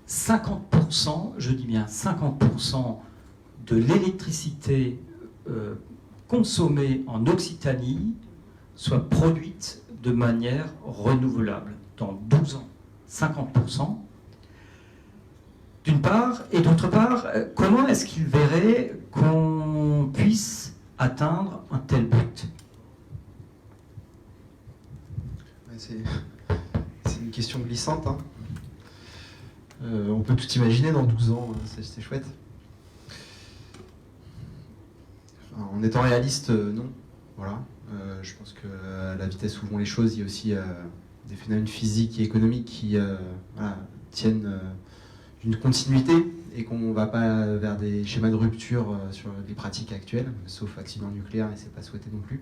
S5: 50%, je dis bien 50% de l'électricité consommée en Occitanie soit produite de manière renouvelable dans 12 ans, 50%. D'une part, et d'autre part, comment est-ce qu'il verrait qu'on puisse atteindre un tel but?
S7: C'est une question glissante. Hein. On peut tout imaginer dans 12 ans, c'est chouette. Enfin, en étant réaliste, non. Voilà. Je pense que à la vitesse où vont les choses, il y a aussi des phénomènes physiques et économiques qui voilà, tiennent d'une continuité et qu'on ne va pas vers des schémas de rupture sur les pratiques actuelles, sauf accident nucléaire, et c'est pas souhaité non plus.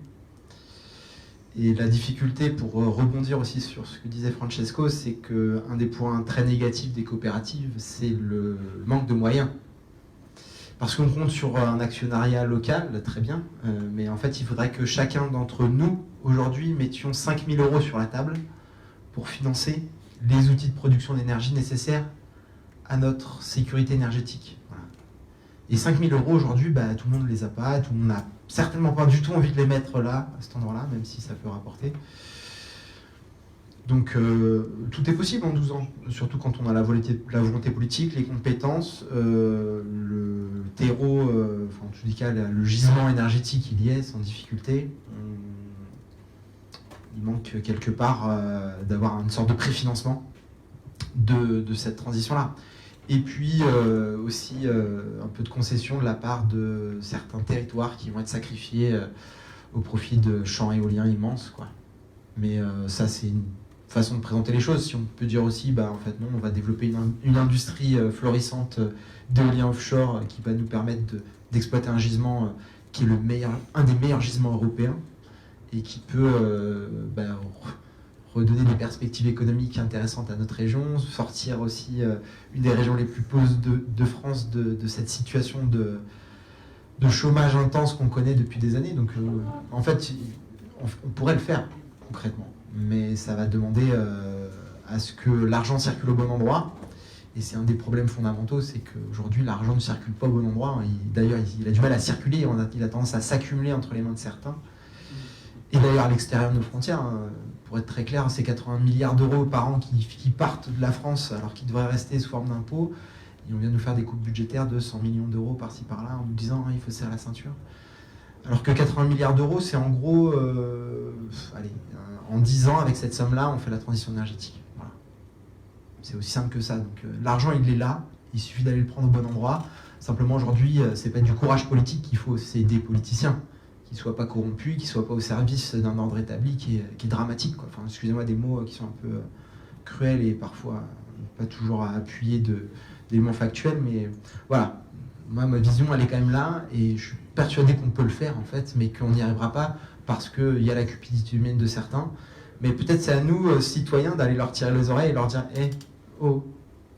S7: Et la difficulté, pour rebondir aussi sur ce que disait Francesco, c'est qu'un des points très négatifs des coopératives, c'est le manque de moyens. Parce qu'on compte sur un actionnariat local, très bien, mais en fait, il faudrait que chacun d'entre nous, aujourd'hui, mettions 5 000 € sur la table pour financer les outils de production d'énergie nécessaires à notre sécurité énergétique. Voilà. Et 5 000 € aujourd'hui, tout le monde ne les a pas, tout le monde n'a certainement pas du tout envie de les mettre là, à cet endroit-là, même si ça peut rapporter. Donc tout est possible en 12 ans, surtout quand on a la volonté politique, les compétences, le terreau, en tout cas le gisement énergétique, il y est sans difficulté. Il manque quelque part d'avoir une sorte de préfinancement de cette transition-là. Et puis aussi un peu de concession de la part de certains territoires qui vont être sacrifiés au profit de champs éoliens immenses, quoi. Mais ça, c'est une façon de présenter les choses. Si on peut dire aussi, en fait non, on va développer une industrie florissante d'éolien offshore qui va nous permettre d'exploiter un gisement qui est un des meilleurs gisements européens et qui peut redonner des perspectives économiques intéressantes à notre région, sortir aussi une des régions les plus pauvres de France de cette situation de chômage intense qu'on connaît depuis des années. Donc en fait, on pourrait le faire concrètement, mais ça va demander à ce que l'argent circule au bon endroit. Et c'est un des problèmes fondamentaux, c'est qu'aujourd'hui l'argent ne circule pas au bon endroit. D'ailleurs, il a du mal à circuler, il a tendance à s'accumuler entre les mains de certains. Et d'ailleurs, à l'extérieur de nos frontières, pour être très clair, c'est 80 milliards € par an qui partent de la France alors qu'ils devraient rester sous forme d'impôts. Et on vient de nous faire des coupes budgétaires de 100 millions d'euros par-ci par-là en nous disant il faut serrer la ceinture. Alors que 80 milliards d'euros, c'est en gros, en 10 ans, avec cette somme-là, on fait la transition énergétique. Voilà. C'est aussi simple que ça. Donc l'argent, il est là, il suffit d'aller le prendre au bon endroit. Simplement, aujourd'hui, c'est pas du courage politique qu'il faut, c'est des politiciens qui ne soient pas corrompus, qui ne soient pas au service d'un ordre établi qui est dramatique, quoi. Enfin, excusez-moi des mots qui sont un peu cruels et parfois pas toujours à appuyer d'éléments factuels, mais voilà. Moi, ma vision, elle est quand même là, et je suis persuadé qu'on peut le faire, en fait, mais qu'on n'y arrivera pas parce qu'il y a la cupidité humaine de certains. Mais peut-être c'est à nous, citoyens, d'aller leur tirer les oreilles et leur dire « Hey, oh,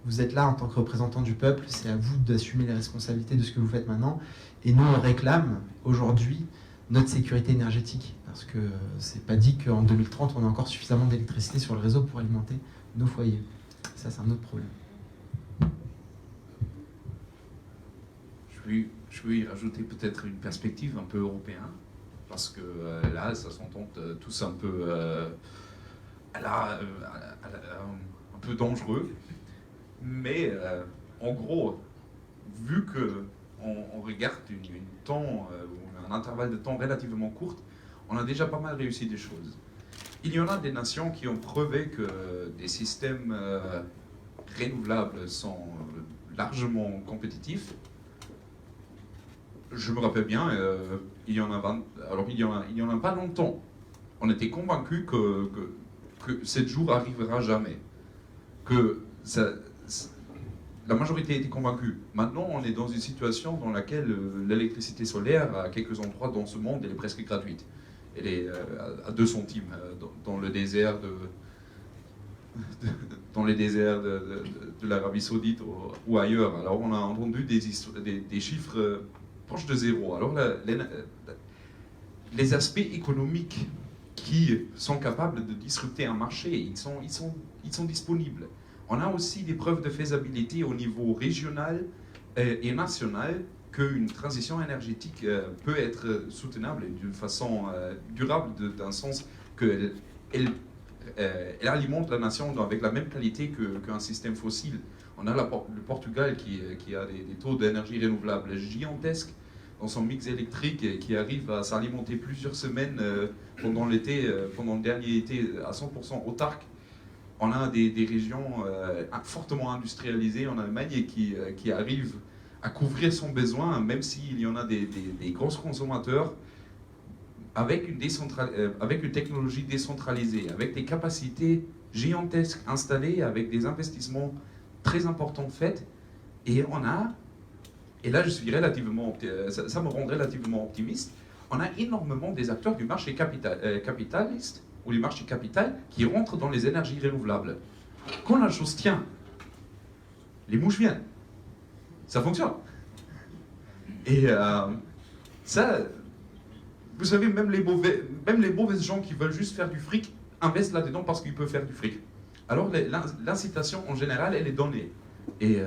S7: vous êtes là en tant que représentants du peuple, c'est à vous d'assumer les responsabilités de ce que vous faites maintenant. » Et nous, on réclame aujourd'hui notre sécurité énergétique, parce que c'est pas dit qu'en 2030, on a encore suffisamment d'électricité sur le réseau pour alimenter nos foyers. Ça, c'est un autre problème.
S1: Je vais y rajouter peut-être une perspective un peu européenne, parce que là, ça s'entend tous un peu, un peu dangereux. Mais en gros, vu qu'on regarde un intervalle de temps relativement court, on a déjà pas mal réussi des choses. Il y en a des nations qui ont prouvé que des systèmes renouvelables sont largement compétitifs. Je me rappelle bien, il y en a pas longtemps, on était convaincus que ce jour arrivera jamais, la majorité était convaincue. Maintenant, on est dans une situation dans laquelle l'électricité solaire, à quelques endroits dans ce monde, elle est presque gratuite. Elle est à 2 centimes dans le désert dans les déserts de l'Arabie Saoudite ou ailleurs. Alors on a entendu des chiffres proches de zéro. Alors les aspects économiques qui sont capables de disrupter un marché, ils sont disponibles. On a aussi des preuves de faisabilité au niveau régional et national qu'une transition énergétique peut être soutenable d'une façon durable, d'un sens qu'elle elle alimente la nation avec la même qualité qu'un système fossile. On a le Portugal qui a des taux d'énergie renouvelable gigantesques dans son mix électrique et qui arrive à s'alimenter plusieurs semaines pendant le dernier été à 100% autarque. On a des régions fortement industrialisées en Allemagne qui arrivent à couvrir son besoin, même s'il y en a des gros consommateurs, avec une technologie décentralisée, avec des capacités gigantesques installées, avec des investissements très importants faits. Et là je suis ça me rend relativement optimiste, on a énormément des acteurs du marché capitaliste, ou du marché capital, qui rentrent dans les énergies renouvelables. Quand la chose tient, les mouches viennent. Ça fonctionne. Et ça, vous savez, même les mauvais gens qui veulent juste faire du fric investissent là-dedans parce qu'ils peuvent faire du fric. Alors l'incitation en général, elle est donnée. Et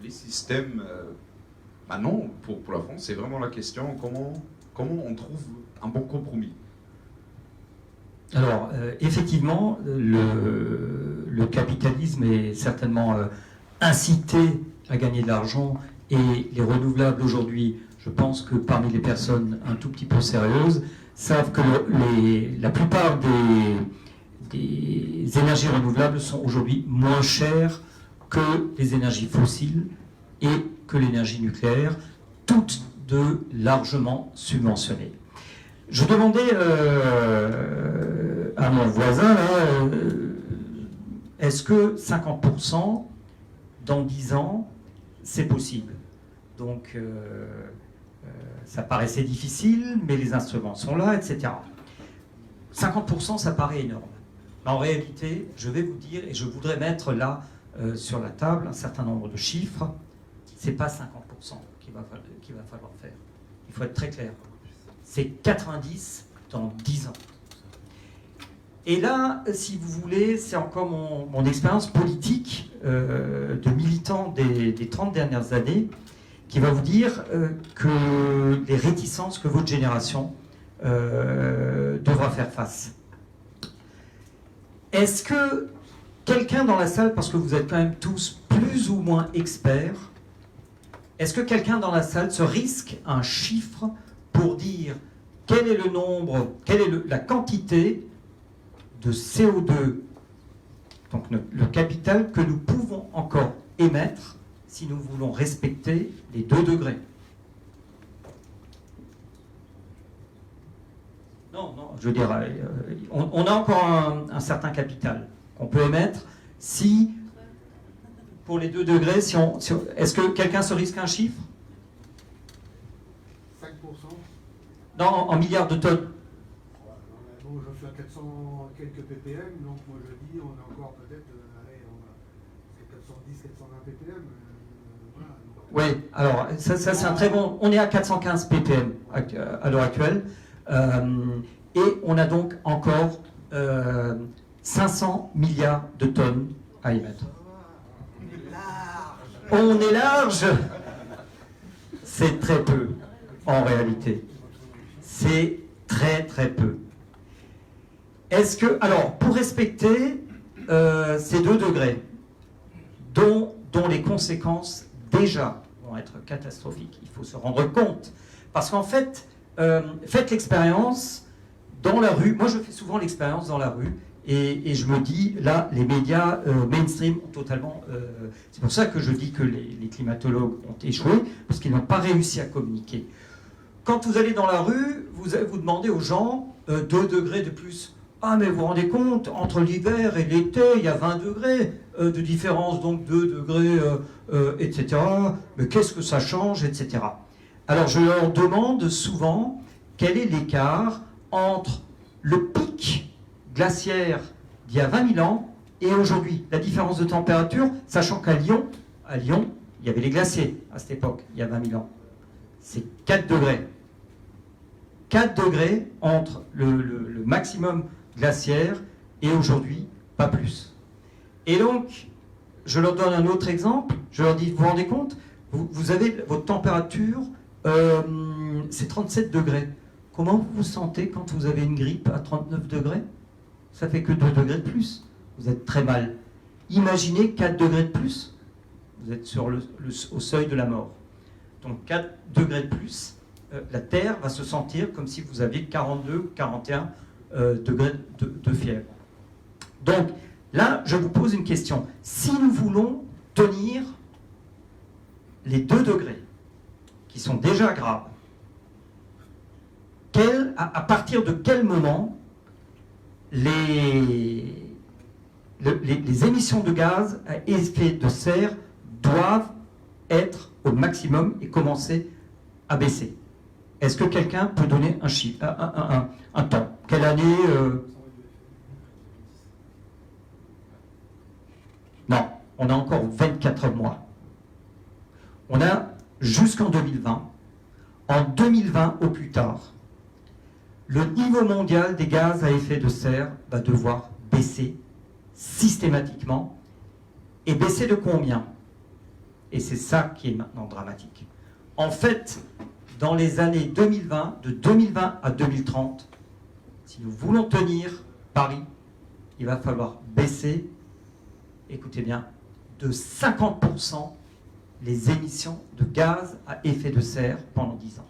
S1: les systèmes, non, pour la France, c'est vraiment la question comment on trouve un bon compromis.
S5: Alors, effectivement, le capitalisme est certainement incité à gagner de l'argent, et les renouvelables aujourd'hui, je pense que parmi les personnes un tout petit peu sérieuses, savent que la plupart des énergies renouvelables sont aujourd'hui moins chères que les énergies fossiles et que l'énergie nucléaire, toutes deux largement subventionnées. Je demandais à mon voisin, là, est-ce que 50% dans 10 ans, c'est possible? Donc, ça paraissait difficile, mais les instruments sont là, etc. 50%, ça paraît énorme. Mais en réalité, je vais vous dire, et je voudrais mettre là, sur la table, un certain nombre de chiffres. C'est pas 50% qu'il va falloir faire. Il faut être très clair. C'est 90 dans 10 ans. Et là, si vous voulez, c'est encore mon expérience politique de militant des 30 dernières années qui va vous dire que les réticences que votre génération devra faire face. Est-ce que quelqu'un dans la salle, parce que vous êtes quand même tous plus ou moins experts, est-ce que quelqu'un dans la salle se risque un chiffre pour dire quel est le nombre, quelle est la quantité de CO2, donc le capital que nous pouvons encore émettre si nous voulons respecter les 2 degrés? Non, je veux dire, on a encore un certain capital qu'on peut émettre si, pour les 2 degrés, est-ce que quelqu'un se risque un chiffre?
S8: 5%.
S5: Non, en milliards de tonnes.
S8: Bon, je suis à 400 quelques ppm, donc moi je dis on a encore peut-être, c'est 410, 420 ppm. Voilà.
S5: Oui, alors ça c'est un très bon. On est à 415 ppm à l'heure actuelle, et on a donc encore 500 milliards de tonnes à émettre. On est large. C'est très peu en réalité. C'est très très peu. Est-ce que, alors, pour respecter ces 2 degrés, dont les conséquences déjà vont être catastrophiques, il faut se rendre compte. Parce qu'en fait, faites l'expérience dans la rue. Moi, je fais souvent l'expérience dans la rue, et je me dis, là, les médias mainstream ont totalement... c'est pour ça que je dis que les climatologues ont échoué, parce qu'ils n'ont pas réussi à communiquer. Quand vous allez dans la rue, vous demandez aux gens 2 degrés de plus. Ah, mais vous vous rendez compte, entre l'hiver et l'été, il y a 20 degrés de différence, donc 2 degrés, etc. Mais qu'est-ce que ça change, etc. Alors, je leur demande souvent quel est l'écart entre le pic glaciaire d'il y a 20 000 ans et aujourd'hui, la différence de température, sachant qu'à Lyon, il y avait les glaciers à cette époque, il y a 20 000 ans. C'est 4 degrés. 4 degrés entre le maximum glaciaire et aujourd'hui, pas plus. Et donc, je leur donne un autre exemple, je leur dis, vous vous rendez compte, vous avez votre température, c'est 37 degrés. Comment vous vous sentez quand vous avez une grippe à 39 degrés? Ça fait que 2 degrés de plus. Vous êtes très mal. Imaginez 4 degrés de plus, vous êtes au seuil de la mort. Donc 4 degrés de plus, la Terre va se sentir comme si vous aviez 42, 41 degrés de fièvre. Donc là, je vous pose une question. Si nous voulons tenir les 2 degrés, qui sont déjà graves, à partir de quel moment les émissions de gaz à effet de serre doivent être au maximum et commencer à baisser? Est-ce que quelqu'un peut donner un chiffre, un temps? Quelle année Non, on a encore 24 mois. On a jusqu'en 2020. En 2020 au plus tard, le niveau mondial des gaz à effet de serre va devoir baisser systématiquement. Et baisser de combien? Et c'est ça qui est maintenant dramatique. En fait, dans les années 2020, de 2020 à 2030, si nous voulons tenir Paris, il va falloir baisser, écoutez bien, de 50% les émissions de gaz à effet de serre pendant 10 ans.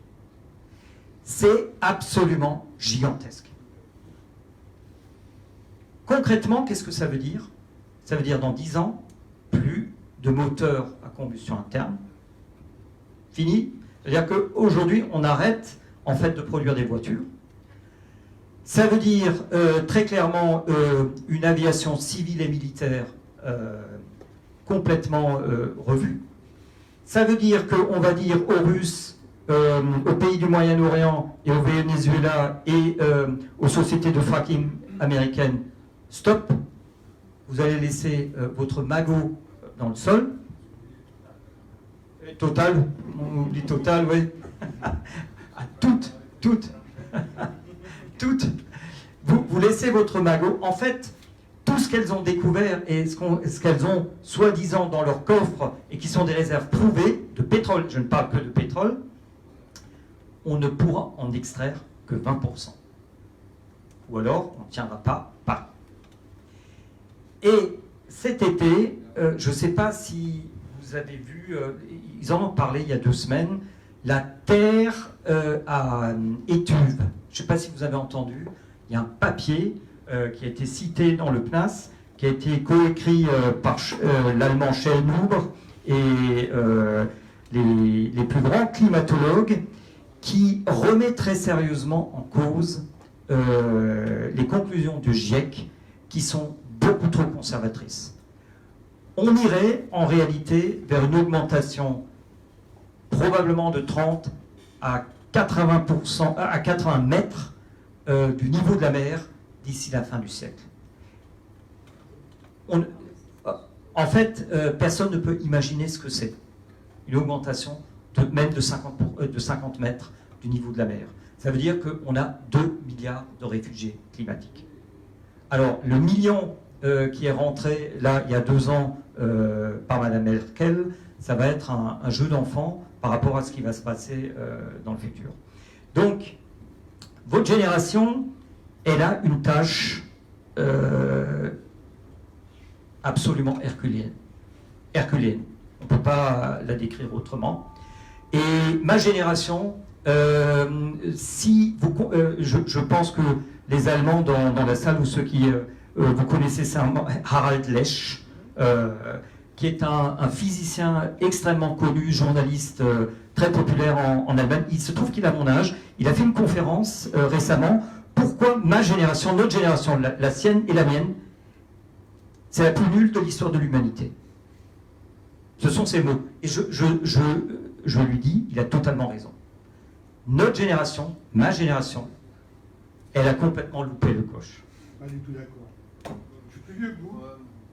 S5: C'est absolument gigantesque. Concrètement, qu'est-ce que ça veut dire? Ça veut dire dans 10 ans, plus de moteurs à combustion interne. Fini. C'est-à-dire qu'aujourd'hui, on arrête en fait de produire des voitures. Ça veut dire très clairement une aviation civile et militaire complètement revue. Ça veut dire qu'on va dire aux Russes, aux pays du Moyen-Orient et au Venezuela et aux sociétés de fracking américaines, stop, vous allez laisser votre magot dans le sol. Total, on oublie Total, oui. Toutes. Vous laissez votre magot. En fait, tout ce qu'elles ont découvert et ce qu'elles ont soi-disant dans leur coffre et qui sont des réserves prouvées de pétrole, je ne parle que de pétrole, on ne pourra en extraire que 20%. Ou alors, on ne tiendra pas Paris. Et cet été, je ne sais pas si vous avez vu, ils en ont parlé il y a 2 semaines, la Terre à Étuve. Je ne sais pas si vous avez entendu, il y a un papier qui a été cité dans le PNAS, qui a été coécrit par l'allemand Schellnhuber et les plus grands climatologues, qui remet très sérieusement en cause les conclusions du GIEC, qui sont beaucoup trop conservatrices. On irait en réalité vers une augmentation probablement de 30 à 80%, à 80 mètres du niveau de la mer d'ici la fin du siècle. En fait, personne ne peut imaginer ce que c'est. Une augmentation même de 50 mètres du niveau de la mer. Ça veut dire qu'on a 2 milliards de réfugiés climatiques. Alors, le million qui est rentré là il y a 2 ans par Madame Merkel, ça va être un jeu d'enfant par rapport à ce qui va se passer dans le futur. Donc, votre génération, elle a une tâche absolument herculéenne. On ne peut pas la décrire autrement. Et ma génération, je pense que les Allemands dans la salle, ou ceux qui vous connaissez certainement Harald Lesch, qui est un physicien extrêmement connu, journaliste très populaire en Allemagne. Il se trouve qu'il a mon âge. Il a fait une conférence récemment. Pourquoi ma génération, notre génération, la sienne et la mienne, c'est la plus nulle de l'histoire de l'humanité. Ce sont ses mots. Et je lui dis, il a totalement raison. Notre génération, ma génération, elle a complètement loupé le coche.
S8: Pas du tout d'accord. Je suis plus vieux que vous.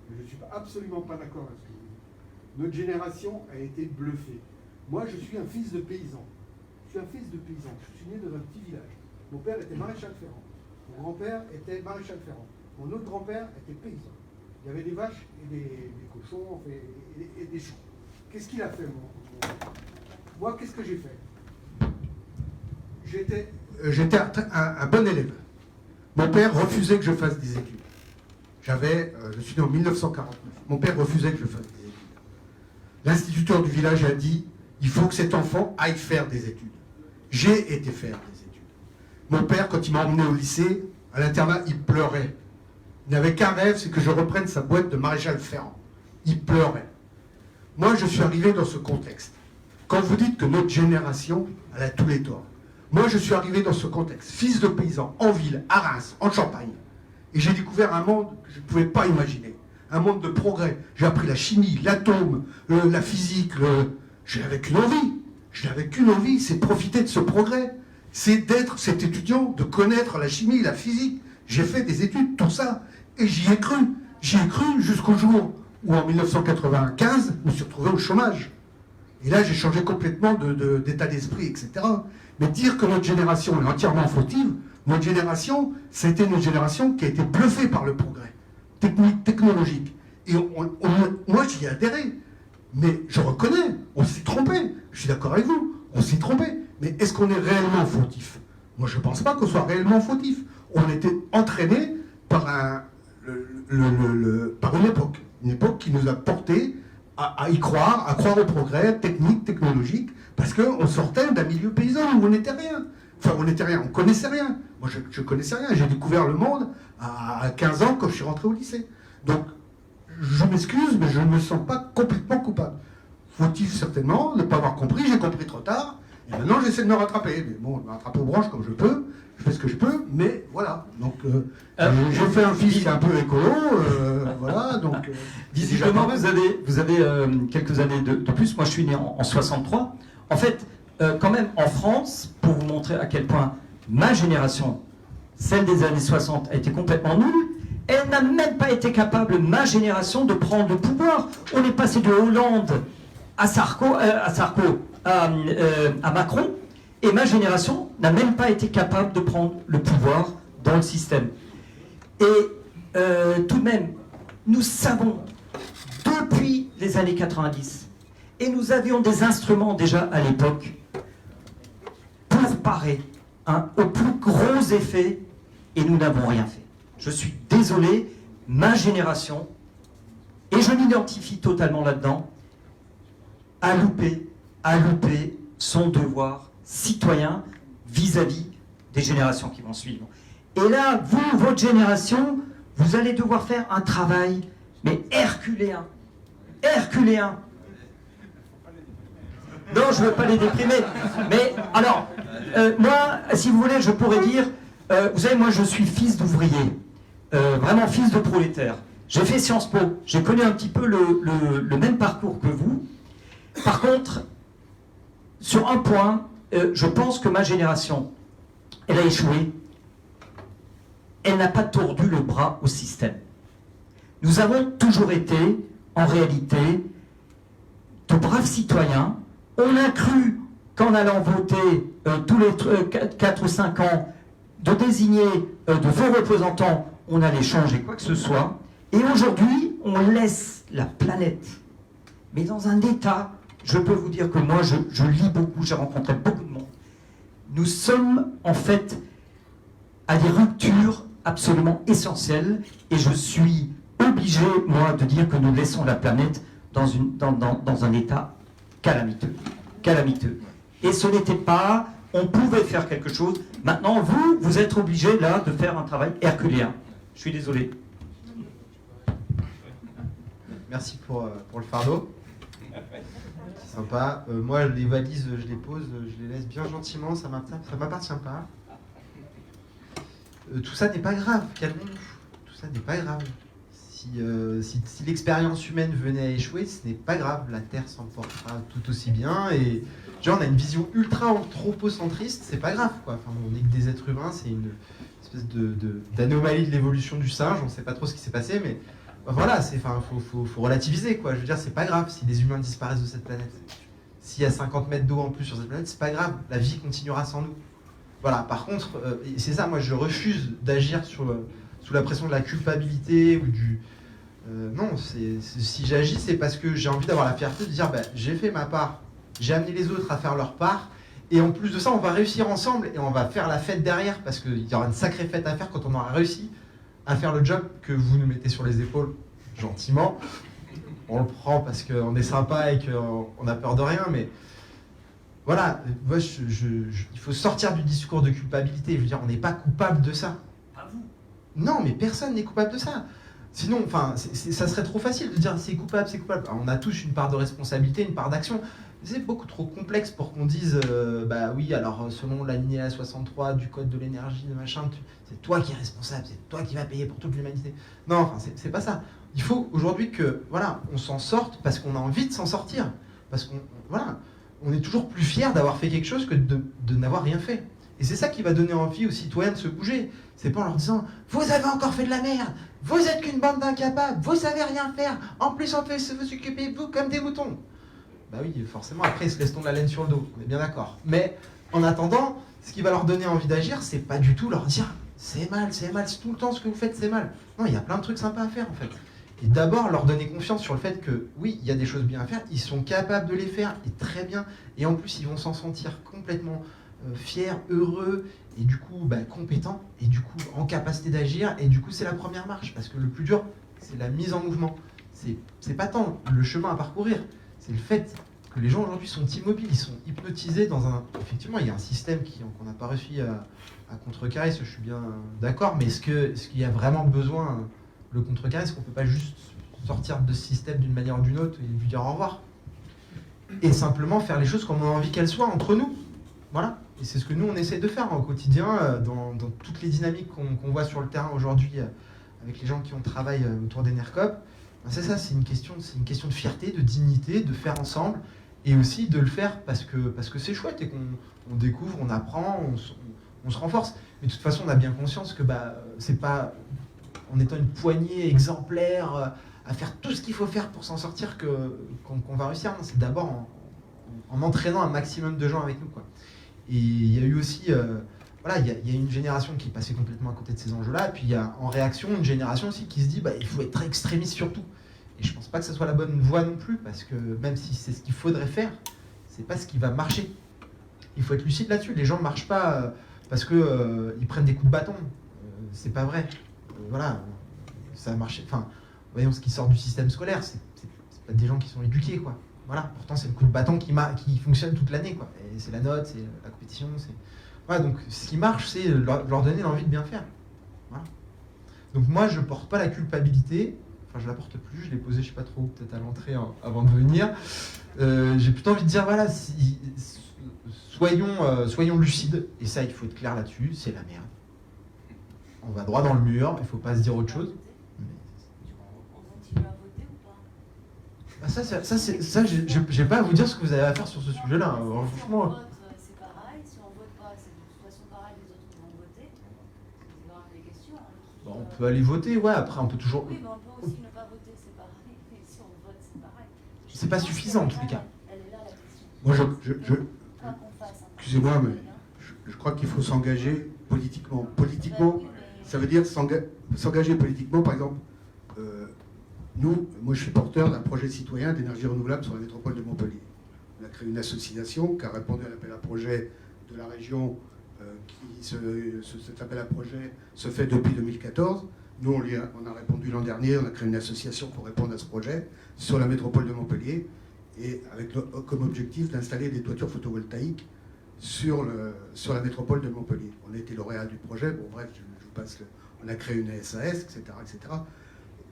S8: Je ne suis absolument pas d'accord avec ce que vous dites. Notre génération a été bluffée. Moi, je suis un fils de paysan. Je suis un fils de paysan. Je suis né dans un petit village. Mon père était maréchal ferrant. Mon grand-père était maréchal ferrant. Mon autre grand-père était paysan. Il y avait des vaches et des cochons et des champs. Qu'est-ce qu'il a fait, moi, qu'est-ce que j'ai fait? J'étais un bon élève. Mon père refusait que je fasse des études. Je suis né en 1949. Mon père refusait que je fasse des études. L'instituteur du village a dit, il faut que cet enfant aille faire des études. J'ai été faire des études. Mon père, quand il m'a emmené au lycée, à l'internat, il pleurait. Il n'avait qu'un rêve, c'est que je reprenne sa boîte de maréchal ferrant. Il pleurait. Moi, je suis arrivé dans ce contexte. Quand vous dites que notre génération, elle a tous les torts. Moi, je suis arrivé dans ce contexte, fils de paysan, en ville, à Reims, en Champagne. Et j'ai découvert un monde que je ne pouvais pas imaginer. Un monde de progrès. J'ai appris la chimie, l'atome, la physique. Je n'avais qu'une envie. Je n'avais qu'une envie, c'est de profiter de ce progrès. C'est d'être cet étudiant, de connaître la chimie, la physique. J'ai fait des études, tout ça. Et j'y ai cru. J'y ai cru jusqu'au jour où, en 1995, je me suis retrouvé au chômage. Et là, j'ai changé complètement d'état d'esprit, etc. Mais dire que notre génération est entièrement fautive, notre génération, c'était une génération qui a été bluffée par le progrès technique, technologique. Et moi, j'y ai adhéré. Mais je reconnais, on s'est trompé. Je suis d'accord avec vous, on s'est trompé. Mais est-ce qu'on est réellement fautif? Moi, je ne pense pas qu'on soit réellement fautif. On était entraîné par par une époque qui nous a porté à y croire, à croire au progrès technique, technologique, parce qu'on sortait d'un milieu paysan où on n'était rien. Enfin, on n'était rien, on ne connaissait rien. Moi, je ne connaissais rien. J'ai découvert le monde à 15 ans quand je suis rentré au lycée. Donc, je m'excuse, mais je ne me sens pas complètement coupable. Fautif, certainement, de ne pas avoir compris. J'ai compris trop tard. Et maintenant, j'essaie de me rattraper. Mais bon, je me rattrape aux branches comme je peux. Je fais ce que je peux, mais voilà. Donc, j'ai fait un fils qui est un peu écolo. Voilà, donc...
S5: visiblement, vous avez quelques années de plus. Moi, je suis né en 63. En fait, quand même, en France, pour vous montrer à quel point ma génération, celle des années 60, a été complètement nulle, elle n'a même pas été capable, ma génération, de prendre le pouvoir. On est passé de Hollande à Macron, et ma génération n'a même pas été capable de prendre le pouvoir dans le système. Et tout de même, nous savons, depuis les années 90, et nous avions des instruments déjà à l'époque, pour parer aux plus gros effets, et nous n'avons rien fait. Je suis désolé, ma génération, et je m'identifie totalement là-dedans, a loupé son devoir citoyen vis-à-vis des générations qui vont suivre. Et là, vous, votre génération, vous allez devoir faire un travail, mais herculéen. Herculéen. Non, je ne veux pas les déprimer. Mais alors, moi, si vous voulez, je pourrais dire, vous savez, moi, je suis fils d'ouvrier, vraiment fils de prolétaire. J'ai fait Sciences Po, j'ai connu un petit peu le même parcours que vous. Par contre, sur un point, je pense que ma génération, elle a échoué. Elle n'a pas tordu le bras au système. Nous avons toujours été, en réalité, de braves citoyens. On a cru qu'en allant voter tous les 4 ou 5 ans, de désigner de faux représentants, on allait changer quoi que ce soit. Et aujourd'hui, on laisse la planète, mais dans un état, je peux vous dire que moi, je lis beaucoup, j'ai rencontré beaucoup de monde. Nous sommes en fait à des ruptures absolument essentielles, et je suis obligé, moi, de dire que nous laissons la planète dans un état calamiteux. Calamiteux. Et ce n'était pas, on pouvait faire quelque chose. Maintenant, vous êtes obligés, là, de faire un travail herculéen. Je suis désolé.
S7: Merci pour le fardeau. C'est sympa. Moi, les valises, je les pose, je les laisse bien gentiment, ça m'appartient pas. Tout ça n'est pas grave, calmons-nous. Tout ça n'est pas grave. Si l'expérience humaine venait à échouer, ce n'est pas grave. La Terre s'en portera tout aussi bien. Et genre, on a une vision ultra anthropocentriste, c'est pas grave, quoi. Enfin, on n'est que des êtres humains, c'est une espèce d'anomalie de l'évolution du singe. On ne sait pas trop ce qui s'est passé, mais
S4: Voilà, faut relativiser, quoi. Je veux dire, c'est pas grave si les humains disparaissent de cette planète. S'il y a 50 mètres d'eau en plus sur cette planète, c'est pas grave. La vie continuera sans nous. Voilà, par contre, c'est ça, moi je refuse d'agir sous la pression de la culpabilité ou du... non, si j'agis, c'est parce que j'ai envie d'avoir la fierté de dire, j'ai fait ma part, j'ai amené les autres à faire leur part, et en plus de ça, on va réussir ensemble, et on va faire la fête derrière, parce qu'il y aura une sacrée fête à faire quand on aura réussi à faire le job que vous nous mettez sur les épaules, gentiment. On le prend parce qu'on est sympa et qu'on a peur de rien, mais... Voilà, moi, il faut sortir du discours de culpabilité. Je veux dire, on n'est pas coupable de ça.
S6: Pas vous.
S4: Non, mais personne n'est coupable de ça. Sinon, ça serait trop facile de dire c'est coupable, c'est coupable. Alors, on a tous une part de responsabilité, une part d'action. C'est beaucoup trop complexe pour qu'on dise oui, alors selon l'alinéa 63 du code de l'énergie, de machin, c'est toi qui es responsable, c'est toi qui vas payer pour toute l'humanité. Non, c'est pas ça. Il faut aujourd'hui que on s'en sorte parce qu'on a envie de s'en sortir. Parce qu'on on est toujours plus fier d'avoir fait quelque chose que de n'avoir rien fait. Et c'est ça qui va donner envie aux citoyens de se bouger. C'est pas en leur disant « Vous avez encore fait de la merde, vous êtes qu'une bande d'incapables, vous savez rien faire, en plus on peut vous occuper vous comme des moutons. » Bah oui, forcément, après ils se laissent tomber la laine sur le dos, on est bien d'accord. Mais en attendant, ce qui va leur donner envie d'agir, c'est pas du tout leur dire « C'est mal, c'est tout le temps ce que vous faites, c'est mal. » Non, il y a plein de trucs sympas à faire en fait. Et d'abord leur donner confiance sur le fait que oui, il y a des choses bien à faire, ils sont capables de les faire, et très bien, et en plus ils vont s'en sentir complètement fiers, heureux, et du coup compétents, et du coup en capacité d'agir, et du coup c'est la première marche, parce que le plus dur, c'est la mise en mouvement. C'est pas tant le chemin à parcourir, c'est le fait que les gens aujourd'hui sont immobiles, ils sont hypnotisés dans un... Effectivement, il y a un système qu'on n'a pas réussi à contrecarrer, je suis bien d'accord, mais est-ce qu'il y a vraiment besoin... Le contrecarrer, est-ce qu'on ne peut pas juste sortir de ce système d'une manière ou d'une autre et lui dire au revoir? Et simplement faire les choses comme on a envie qu'elles soient entre nous. Voilà. Et c'est ce que nous, on essaie de faire au quotidien, dans toutes les dynamiques qu'on voit sur le terrain aujourd'hui, avec les gens qui travaillent autour d'Enercop. C'est ça, c'est une question de fierté, de dignité, de faire ensemble, et aussi de le faire parce que c'est chouette et qu'on découvre, on apprend, on se renforce. Mais de toute façon, on a bien conscience que c'est pas... en étant une poignée exemplaire, à faire tout ce qu'il faut faire pour s'en sortir qu'on va réussir. C'est d'abord en entraînant un maximum de gens avec nous, quoi. Et il y a eu aussi, il y a une génération qui est passée complètement à côté de ces enjeux-là, et puis il y a en réaction une génération aussi qui se dit il faut être très extrémiste sur tout. Et je pense pas que ce soit la bonne voie non plus, parce que même si c'est ce qu'il faudrait faire, c'est pas ce qui va marcher. Il faut être lucide là-dessus. Les gens ne marchent pas parce qu'ils prennent des coups de bâton. C'est pas vrai. Voilà, ça a marché. Enfin, voyons ce qui sort du système scolaire, c'est pas des gens qui sont éduqués, quoi. Voilà, pourtant c'est le coup de bâton qui fonctionne toute l'année, quoi. Et c'est la note, c'est la compétition, c'est... Voilà, donc ce qui marche, c'est leur donner l'envie de bien faire. Voilà. Donc moi, je porte pas la culpabilité, enfin je la porte plus, je l'ai posée, je sais pas trop, peut-être à l'entrée avant de venir. J'ai plutôt envie de dire, voilà, soyons lucides, et ça, il faut être clair là-dessus, c'est la merde. On va droit dans le mur, il ne faut pas se dire autre chose.
S9: On continue à voter ou pas?
S4: Ça, je n'ai pas à vous dire ce que vous avez à faire sur ce sujet-là. Franchement.
S9: Si on vote, c'est pareil. Si on vote pas, c'est de toute façon pareil, les autres vont voter. C'est vraiment des questions.
S4: On peut aller voter, ouais, après on peut toujours...
S9: Oui, mais on peut aussi ne pas voter, c'est pareil. Et si on vote, c'est pareil.
S4: C'est pas suffisant en tous les cas.
S9: Elle est là la question.
S8: Moi,
S9: Quoi qu'on fasse, hein.
S8: excusez-moi, mais je crois qu'il faut s'engager politiquement. Politiquement, ça veut dire s'engager politiquement, par exemple, moi je suis porteur d'un projet citoyen d'énergie renouvelable sur la métropole de Montpellier. On a créé une association qui a répondu à l'appel à projet de la région, cet appel à projet se fait depuis 2014. Nous, on a répondu l'an dernier, on a créé une association pour répondre à ce projet sur la métropole de Montpellier, et avec comme objectif d'installer des toitures photovoltaïques sur la métropole de Montpellier. On a été lauréat du projet, bon bref, je vous passe on a créé une SAS, etc., etc.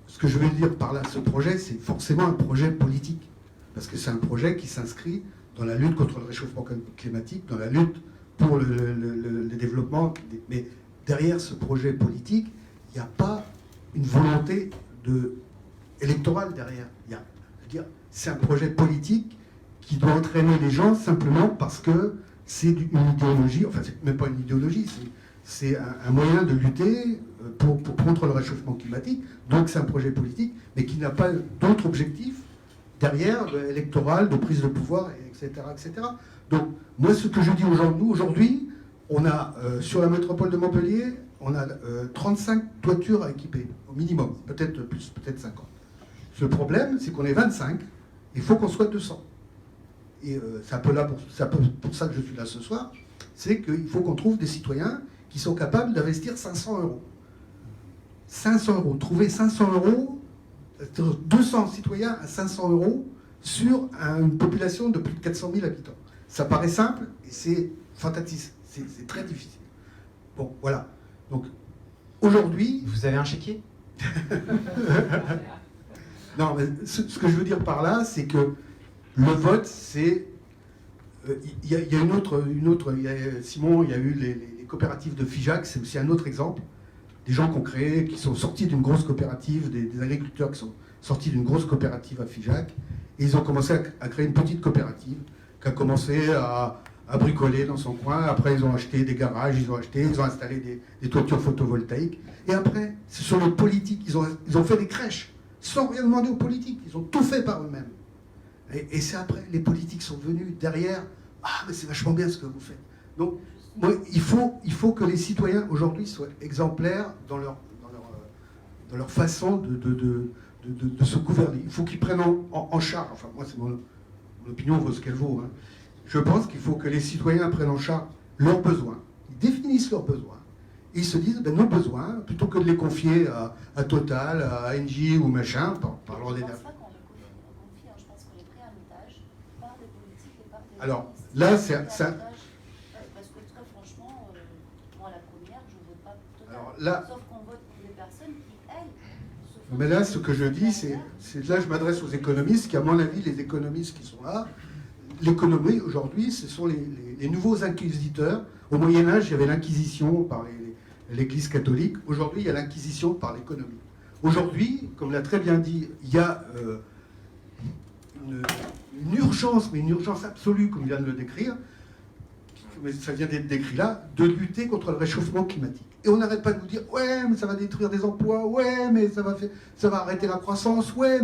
S8: Ce que je veux dire par là, ce projet, c'est forcément un projet politique, parce que c'est un projet qui s'inscrit dans la lutte contre le réchauffement climatique, dans la lutte pour le développement. Mais derrière ce projet politique, il n'y a pas une volonté électorale derrière. C'est un projet politique qui doit entraîner les gens simplement parce que c'est une idéologie, enfin c'est même pas une idéologie, c'est un moyen de lutter pour contre le réchauffement climatique, donc c'est un projet politique, mais qui n'a pas d'autres objectifs derrière, électoral, de prise de pouvoir, etc., etc. Donc, moi, ce que je dis aujourd'hui, on a, sur la métropole de Montpellier, on a 35 toitures à équiper, au minimum, peut-être plus, peut-être 50. Le problème, c'est qu'on est 25, il faut qu'on soit 200. Et c'est un peu pour ça que je suis là ce soir, c'est qu'il faut qu'on trouve des citoyens qui sont capables d'investir 500 euros. 500 euros, trouver 500 euros, 200 citoyens à 500 euros sur une population de plus de 400 000 habitants. Ça paraît simple et c'est fantastique, c'est très difficile. Bon, voilà. Donc, aujourd'hui...
S7: Vous avez un chéquier?
S8: Non, mais ce que je veux dire par là, c'est que le vote, c'est... Il y a une autre Simon, il y a eu les coopératives de FIJAC, c'est aussi un autre exemple. Des gens qui ont créé, qui sont sortis d'une grosse coopérative, des agriculteurs qui sont sortis d'une grosse coopérative à FIJAC, et ils ont commencé à créer une petite coopérative qui a commencé à bricoler dans son coin. Après, ils ont acheté des garages, ils ont installé des toitures photovoltaïques. Et après, ce sont les politiques, ils ont fait des crèches sans rien demander aux politiques. Ils ont tout fait par eux-mêmes. Et c'est après, les politiques sont venus derrière. Ah, mais c'est vachement bien ce que vous faites. Donc, moi, il faut que les citoyens aujourd'hui soient exemplaires dans leur façon de se gouverner. Il faut qu'ils prennent en charge. Enfin, moi, c'est mon opinion vaut ce qu'elle vaut. Hein. Je pense qu'il faut que les citoyens prennent en charge leurs besoins. Ils définissent leurs besoins. Et ils se disent, ben, nos besoins, plutôt que de les confier à Total, à Engie ou machin, parlons d'énergie.
S9: Je pense pas qu'on les confie, je pense qu'on les pris en otage par des politiques et par des...
S8: Alors, là, c'est...
S9: Parce que très franchement, moi la première, je ne vote pas Total.
S8: Alors, là,
S9: sauf qu'on vote pour des personnes qui, elles, se font...
S8: mais là, ce que je dis, c'est là, je m'adresse aux économistes, qui, à mon avis, les économistes qui sont là, l'économie, aujourd'hui, ce sont les nouveaux inquisiteurs. Au Moyen-Âge, il y avait l'inquisition par l'Église catholique. Aujourd'hui, il y a l'inquisition par l'économie. Aujourd'hui, comme l'a très bien dit, il y a une urgence, mais une urgence absolue, comme vient de le décrire, mais ça vient d'être décrit là, de lutter contre le réchauffement climatique. Et on n'arrête pas de nous dire, ouais, mais ça va détruire des emplois, ouais, mais ça va arrêter la croissance, ouais,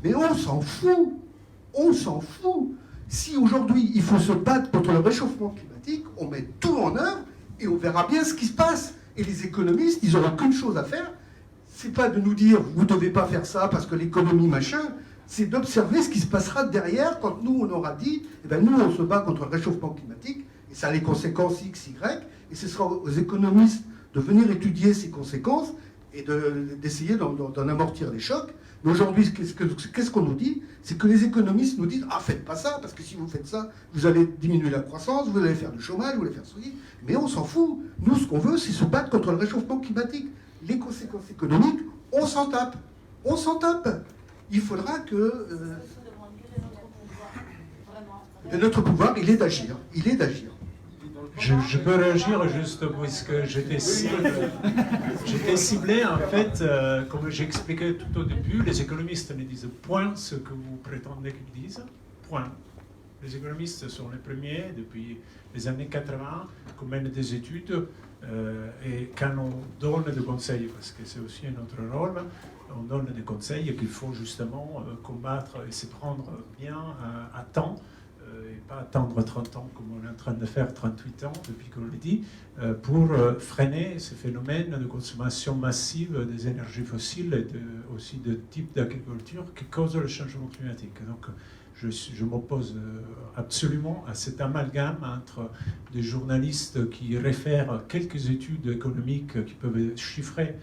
S8: mais on s'en fout. On s'en fout. Si aujourd'hui, il faut se battre contre le réchauffement climatique, on met tout en œuvre et on verra bien ce qui se passe. Et les économistes, ils n'auront qu'une chose à faire, c'est pas de nous dire, vous ne devez pas faire ça parce que l'économie machin, c'est d'observer ce qui se passera derrière quand nous, on aura dit, eh ben, nous, on se bat contre le réchauffement climatique, et ça a les conséquences X, Y, et ce sera aux économistes de venir étudier ces conséquences et d'essayer d'en amortir les chocs. Mais aujourd'hui, qu'est-ce qu'on nous dit? C'est que les économistes nous disent « Ah, faites pas ça, parce que si vous faites ça, vous allez diminuer la croissance, vous allez faire du chômage, vous allez faire ceci. » Mais on s'en fout. Nous, ce qu'on veut, c'est se battre contre le réchauffement climatique. Les conséquences économiques, on s'en tape. On s'en tape. Il faudra que... notre pouvoir, il est d'agir. Il est d'agir.
S3: Je peux réagir juste puisque j'étais ciblé, en fait, comme j'expliquais tout au début, les économistes ne disent point ce que vous prétendez qu'ils disent, point. Les économistes sont les premiers, depuis les années 80, qu'on mène des études et quand on donne des conseils, parce que c'est aussi notre rôle, on donne des conseils qu'il faut justement combattre et se prendre bien à temps, et pas attendre 30 ans comme on est en train de faire, 38 ans depuis qu'on le dit, pour freiner ce phénomène de consommation massive des énergies fossiles et aussi de type d'agriculture qui cause le changement climatique. Donc je m'oppose absolument à cet amalgame entre des journalistes qui réfèrent quelques études économiques qui peuvent chiffrer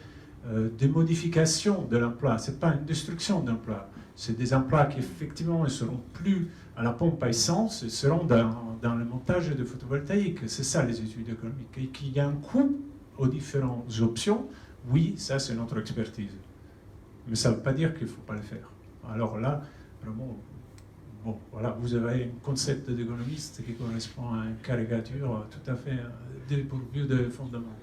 S3: des modifications de l'emploi. Ce n'est pas une destruction d'emploi, c'est des emplois qui effectivement ne seront plus à la pompe à essence, seront dans le montage de photovoltaïque. C'est ça les études économiques. Et qu'il y a un coût aux différentes options, oui, ça c'est notre expertise. Mais ça ne veut pas dire qu'il ne faut pas le faire. Alors là, vraiment, bon, voilà, vous avez un concept d'économiste qui correspond à une caricature tout à fait dépourvue de fondements.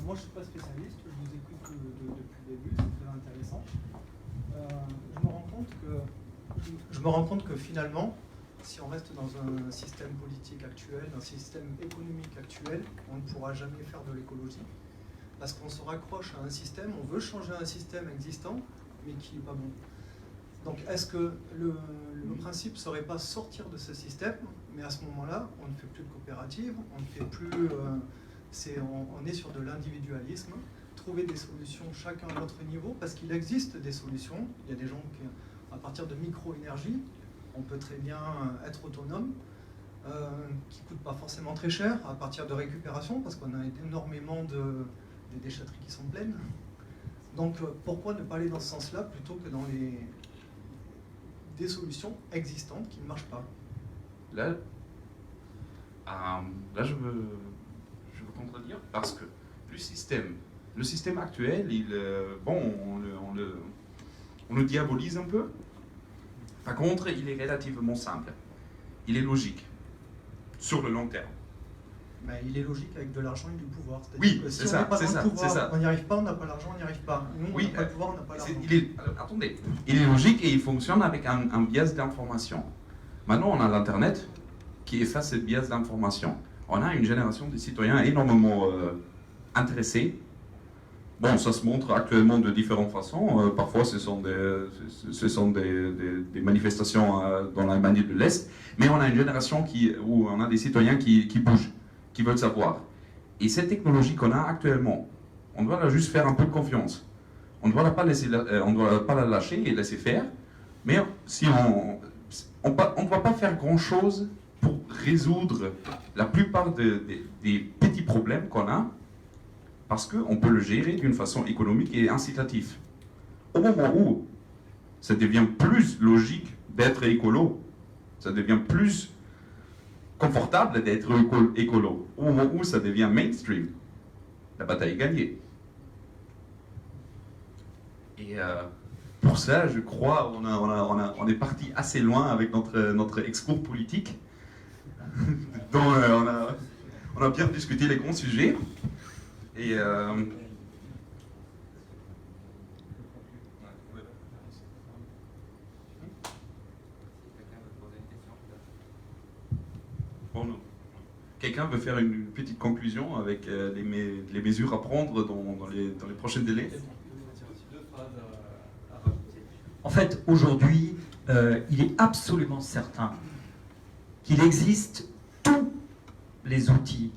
S6: Moi, je ne suis pas spécialiste, je vous écoute depuis le début, c'est très intéressant. Je me rends compte que finalement, si on reste dans un système politique actuel, un système économique actuel, on ne pourra jamais faire de l'écologie. Parce qu'on se raccroche à un système, on veut changer un système existant, mais qui n'est pas bon. Donc est-ce que le principe ne serait pas sortir de ce système, mais à ce moment-là, on ne fait plus de coopérative, on ne fait plus... on est sur de l'individualisme, trouver des solutions chacun à notre niveau, parce qu'il existe des solutions. Il y a des gens qui, à partir de micro-énergie, on peut très bien être autonome, qui ne coûte pas forcément très cher, à partir de récupération, parce qu'on a énormément des déchetteries qui sont pleines. Donc pourquoi ne pas aller dans ce sens-là plutôt que dans des solutions existantes qui ne marchent pas?
S1: Là, je veux contredire, parce que le système actuel, on le diabolise un peu. Par contre, il est relativement simple. Il est logique, sur le long terme.
S6: Mais il est logique avec de l'argent et du pouvoir.
S1: Oui,
S6: que si
S1: c'est ça, c'est ça, c'est ça.
S6: On n'y arrive pas, on n'a pas l'argent, on n'y arrive pas. Nous, on n'a pas le pouvoir, on n'a pas l'argent.
S1: Attendez, il est logique et il fonctionne avec un biais d'information. Maintenant, on a l'Internet qui efface ce biais d'information. On a une génération de citoyens énormément intéressés. Bon, ça se montre actuellement de différentes façons. Parfois, ce sont des manifestations dans l'Allemagne de l'Est. Mais on a une génération où on a des citoyens qui bougent, qui veulent savoir. Et cette technologie qu'on a actuellement, on doit juste faire un peu de confiance. On ne doit pas la lâcher et laisser faire. Mais si on ne doit pas faire grand-chose pour résoudre la plupart des petits problèmes qu'on a, parce qu'on peut le gérer d'une façon économique et incitative. Au moment où ça devient plus logique d'être écolo, ça devient plus confortable d'être écolo, au moment où ça devient mainstream, la bataille est gagnée. Et pour ça, je crois, on est parti assez loin avec notre excours politique, dont on a bien discuté les grands sujets. Et quelqu'un veut faire une petite conclusion avec les mesures à prendre dans les prochains délais?
S5: En fait, aujourd'hui, il est absolument certain qu'il existe tous les outils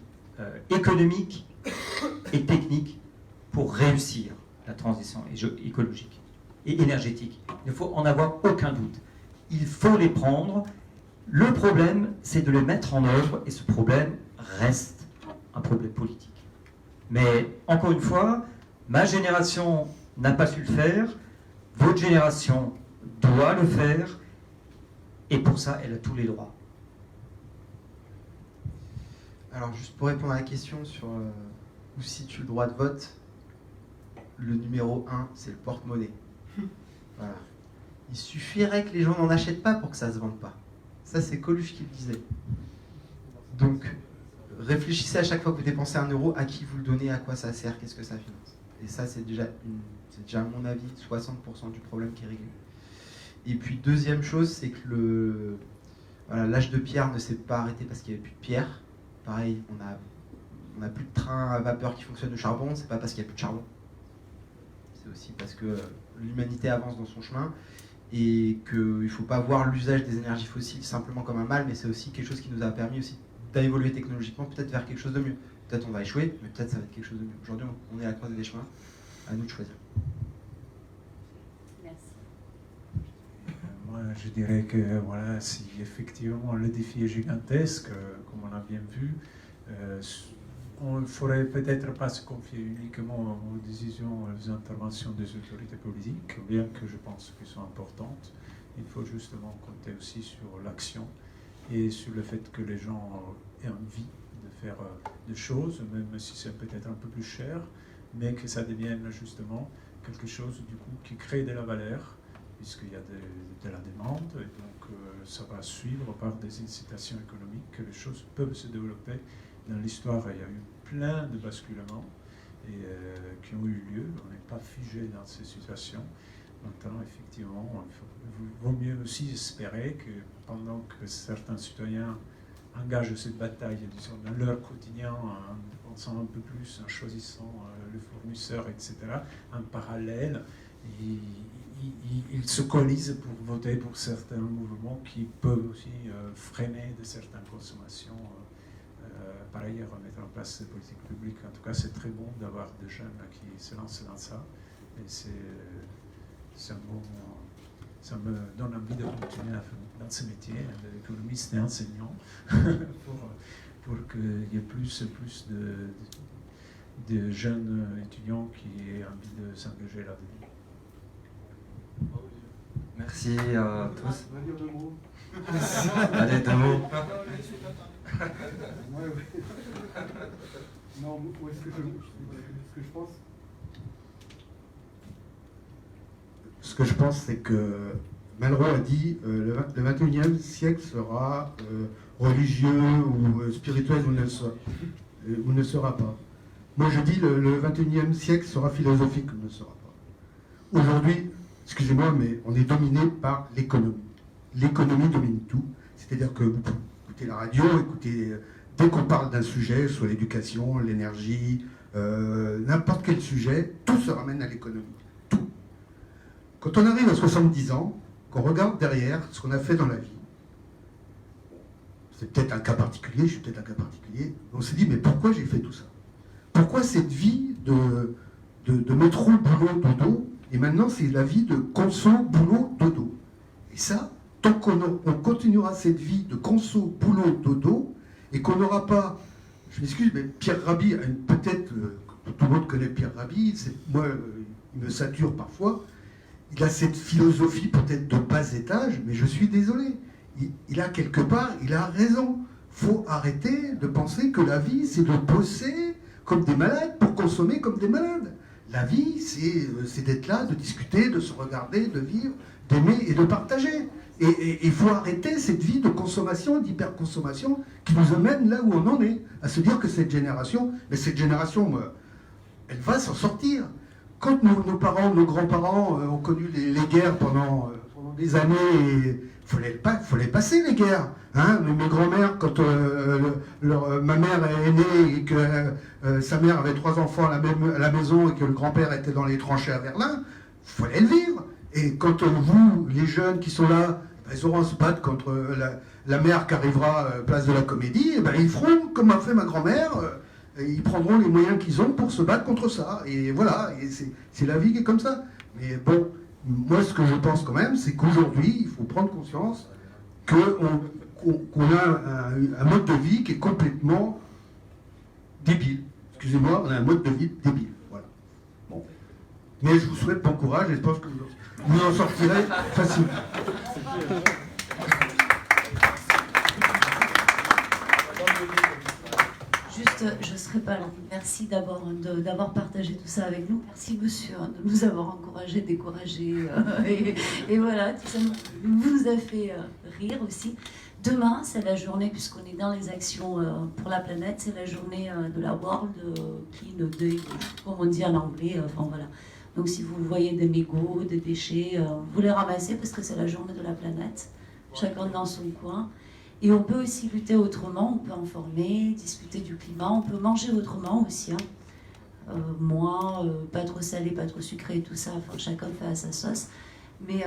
S5: économiques et techniques pour réussir la transition écologique et énergétique. Il ne faut en avoir aucun doute. Il faut les prendre. Le problème, c'est de les mettre en œuvre, et ce problème reste un problème politique. Mais encore une fois, ma génération n'a pas su le faire, votre génération doit le faire, et pour ça, elle a tous les droits.
S7: Alors, juste pour répondre à la question sur où se situe le droit de vote, le numéro 1, c'est le porte-monnaie. Voilà. Il suffirait que les gens n'en achètent pas pour que ça ne se vende pas. Ça, c'est Coluche qui le disait. Donc, réfléchissez à chaque fois que vous dépensez 1 euro, à qui vous le donnez, à quoi ça sert, qu'est-ce que ça finance. Et ça, c'est déjà, à mon avis, 60% du problème qui est réglé. Et puis, deuxième chose, c'est que l'âge de pierre ne s'est pas arrêté parce qu'il n'y avait plus de pierre. Pareil, on n'a plus de train à vapeur qui fonctionne au charbon, c'est pas parce qu'il n'y a plus de charbon. C'est aussi parce que l'humanité avance dans son chemin et qu'il ne faut pas voir l'usage des énergies fossiles simplement comme un mal, mais c'est aussi quelque chose qui nous a permis aussi d'évoluer technologiquement, peut-être vers quelque chose de mieux. Peut-être on va échouer, mais peut-être ça va être quelque chose de mieux. Aujourd'hui, on est à la croisée des chemins, à nous de choisir.
S9: Merci.
S3: Moi, je dirais que voilà, si effectivement le défi est gigantesque, comme on a bien vu, on ne faudrait peut-être pas se confier uniquement aux décisions, aux interventions des autorités politiques, bien que je pense qu'elles sont importantes. Il faut justement compter aussi sur l'action et sur le fait que les gens aient envie de faire des choses, même si c'est peut-être un peu plus cher, mais que ça devienne justement quelque chose du coup qui crée de la valeur, puisqu'il y a de la demande, et donc ça va suivre par des incitations économiques que les choses peuvent se développer. Dans l'histoire, il y a eu plein de basculements qui ont eu lieu. On n'est pas figé dans ces situations. Maintenant, effectivement, il vaut mieux aussi espérer que pendant que certains citoyens engagent cette bataille, disons, dans leur quotidien, en pensant un peu plus, en choisissant le fournisseur, etc., en parallèle, ils se coalisent pour voter pour certains mouvements qui peuvent aussi freiner de certaines consommations. Par ailleurs, mettre en place ces politiques publiques, en tout cas, c'est très bon d'avoir des jeunes qui se lancent dans ça. Et ça me donne envie de continuer dans ce métier d'économiste et enseignant pour qu'il y ait plus de jeunes étudiants qui aient envie de s'engager là-dedans.
S2: Merci à tous.
S8: On va dire 2 mots.
S2: Allez, 2 mots.
S8: Non, où est-ce que je pense? Ce que je pense, c'est que Malraux a dit le 21e siècle sera religieux ou spirituel ou ne sera pas. Moi, je dis le 21e siècle sera philosophique ou ne sera pas. Aujourd'hui, excusez-moi, mais on est dominé par l'économie. L'économie domine tout. C'est-à-dire que vous écoutez la radio, dès qu'on parle d'un sujet, soit l'éducation, l'énergie, n'importe quel sujet, tout se ramène à l'économie. Tout. Quand on arrive à 70 ans, qu'on regarde derrière ce qu'on a fait dans la vie, c'est peut-être un cas particulier, je suis peut-être un cas particulier, on s'est dit, mais pourquoi j'ai fait tout ça? Pourquoi cette vie de métro, boulot, dodo, et maintenant c'est la vie de conso, boulot, dodo. Et ça, tant qu'on continuera cette vie de conso, boulot, dodo, et qu'on n'aura pas, je m'excuse, mais Pierre Rabhi, peut-être tout le monde connaît Pierre Rabhi, moi, il me sature parfois, il a cette philosophie peut-être de bas étage, mais je suis désolé, il a quelque part, il a raison. Il faut arrêter de penser que la vie, c'est de bosser comme des malades pour consommer comme des malades. La vie, c'est d'être là, de discuter, de se regarder, de vivre, d'aimer et de partager. Et il faut arrêter cette vie de consommation, d'hyperconsommation qui nous amène là où on en est, à se dire que cette génération, elle va s'en sortir. Quand nos parents, nos grands-parents ont connu les guerres pendant des années, il faut les passer les guerres. Hein, mes grands-mères, quand ma mère est née et que sa mère avait 3 enfants à la maison et que le grand-père était dans les tranchées à Verdun, il fallait le vivre. Et quand vous, les jeunes qui sont là, ils auront à se battre contre la mère qui arrivera place de la Comédie, et ils feront comme a fait ma grand-mère, ils prendront les moyens qu'ils ont pour se battre contre ça. Et voilà, et c'est la vie qui est comme ça. Mais bon, moi ce que je pense quand même, c'est qu'aujourd'hui, il faut prendre conscience qu'on a un mode de vie qui est complètement débile. Excusez-moi, on a un mode de vie débile. Voilà. Bon. Mais je vous souhaite bon courage et je pense que vous en sortirez facilement.
S9: Juste, je ne serai pas là. Merci d'avoir partagé tout ça avec nous. Merci monsieur de nous avoir encouragés, découragés. Et voilà, tout ça vous a fait rire aussi. Demain, c'est la journée, puisqu'on est dans les actions pour la planète, c'est la journée de la World Clean Day, comme on dit en anglais. Enfin voilà. Donc si vous voyez des mégots, des déchets, vous les ramassez parce que c'est la journée de la planète, chacun dans son coin. Et on peut aussi lutter autrement, on peut informer, discuter du climat, on peut manger autrement aussi. Moins, pas trop salé, pas trop sucré et tout ça, enfin, chacun fait à sa sauce. Mais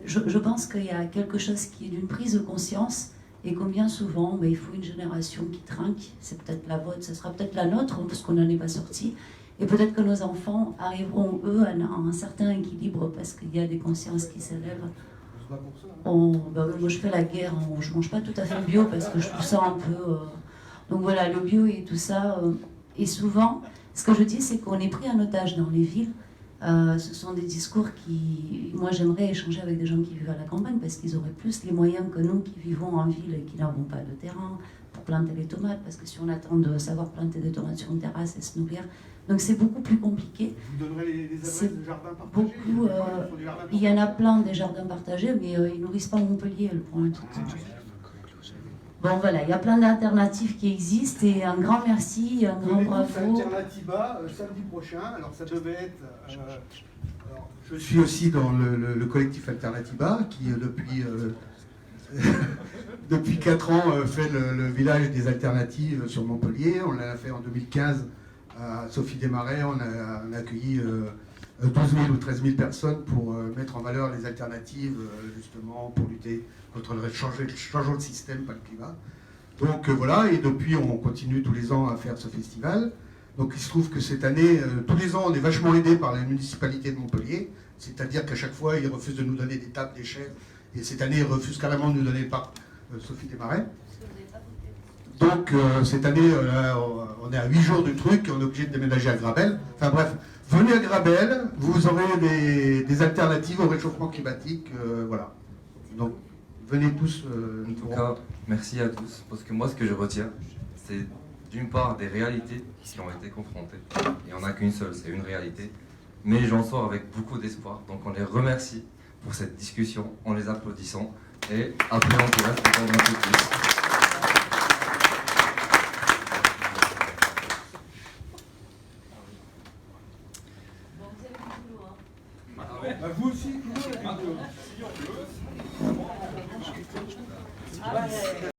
S9: je pense qu'il y a quelque chose qui est d'une prise de conscience et combien souvent il faut une génération qui trinque, c'est peut-être la vôtre, ce sera peut-être la nôtre, parce qu'on n'en est pas sorti. Et peut-être que nos enfants arriveront, eux, à un certain équilibre parce qu'il y a des consciences qui s'élèvent. Moi, je fais la guerre, je mange pas tout à fait bio parce que je trouve ça un peu... Donc voilà, le bio et tout ça. Et souvent, ce que je dis, c'est qu'on est pris en otage dans les villes. Ce sont des discours qui... Moi, j'aimerais échanger avec des gens qui vivent à la campagne parce qu'ils auraient plus les moyens que nous qui vivons en ville et qui n'avons pas de terrain pour planter les tomates. Parce que si on attend de savoir planter des tomates sur une terrasse et se nourrir... Donc c'est beaucoup plus compliqué.
S8: Vous donnerez les adresses de jardins partagés?
S9: Il y en a plein des jardins partagés, mais ils nourrissent pas Montpellier, le point. Bon voilà, il y a plein d'alternatives qui existent et un grand merci, un grand
S8: Venez tous à
S9: bravo.
S8: Alternativa samedi prochain. Alors ça devait être. Alors, je suis aussi dans le collectif Alternativa qui depuis 4 ans fait le village des alternatives sur Montpellier. On l'a fait en 2015 à Sophie Desmarais. On a accueilli 12 000 ou 13 000 personnes pour mettre en valeur les alternatives, justement, pour lutter contre le changeant de système, pas le climat. Donc voilà, et depuis, on continue tous les ans à faire ce festival. Donc il se trouve que cette année, tous les ans, on est vachement aidé par la municipalité de Montpellier, c'est-à-dire qu'à chaque fois, ils refusent de nous donner des tables, des chaises, et cette année, ils refusent carrément de nous donner le parc Sophie Desmarais. Donc cette année, on est à 8 jours du truc, on est obligé de déménager à Grabel. Enfin bref, venez à Grabel, vous aurez des alternatives au réchauffement climatique, voilà. Donc venez tous.
S2: En tout cas, merci à tous, parce que moi ce que je retiens, c'est d'une part des réalités qui ont été confrontées. Il n'y en a qu'une seule, c'est une réalité. Mais j'en sors avec beaucoup d'espoir, donc on les remercie pour cette discussion en les applaudissant. Et après on pourrait se répondre un peu plus.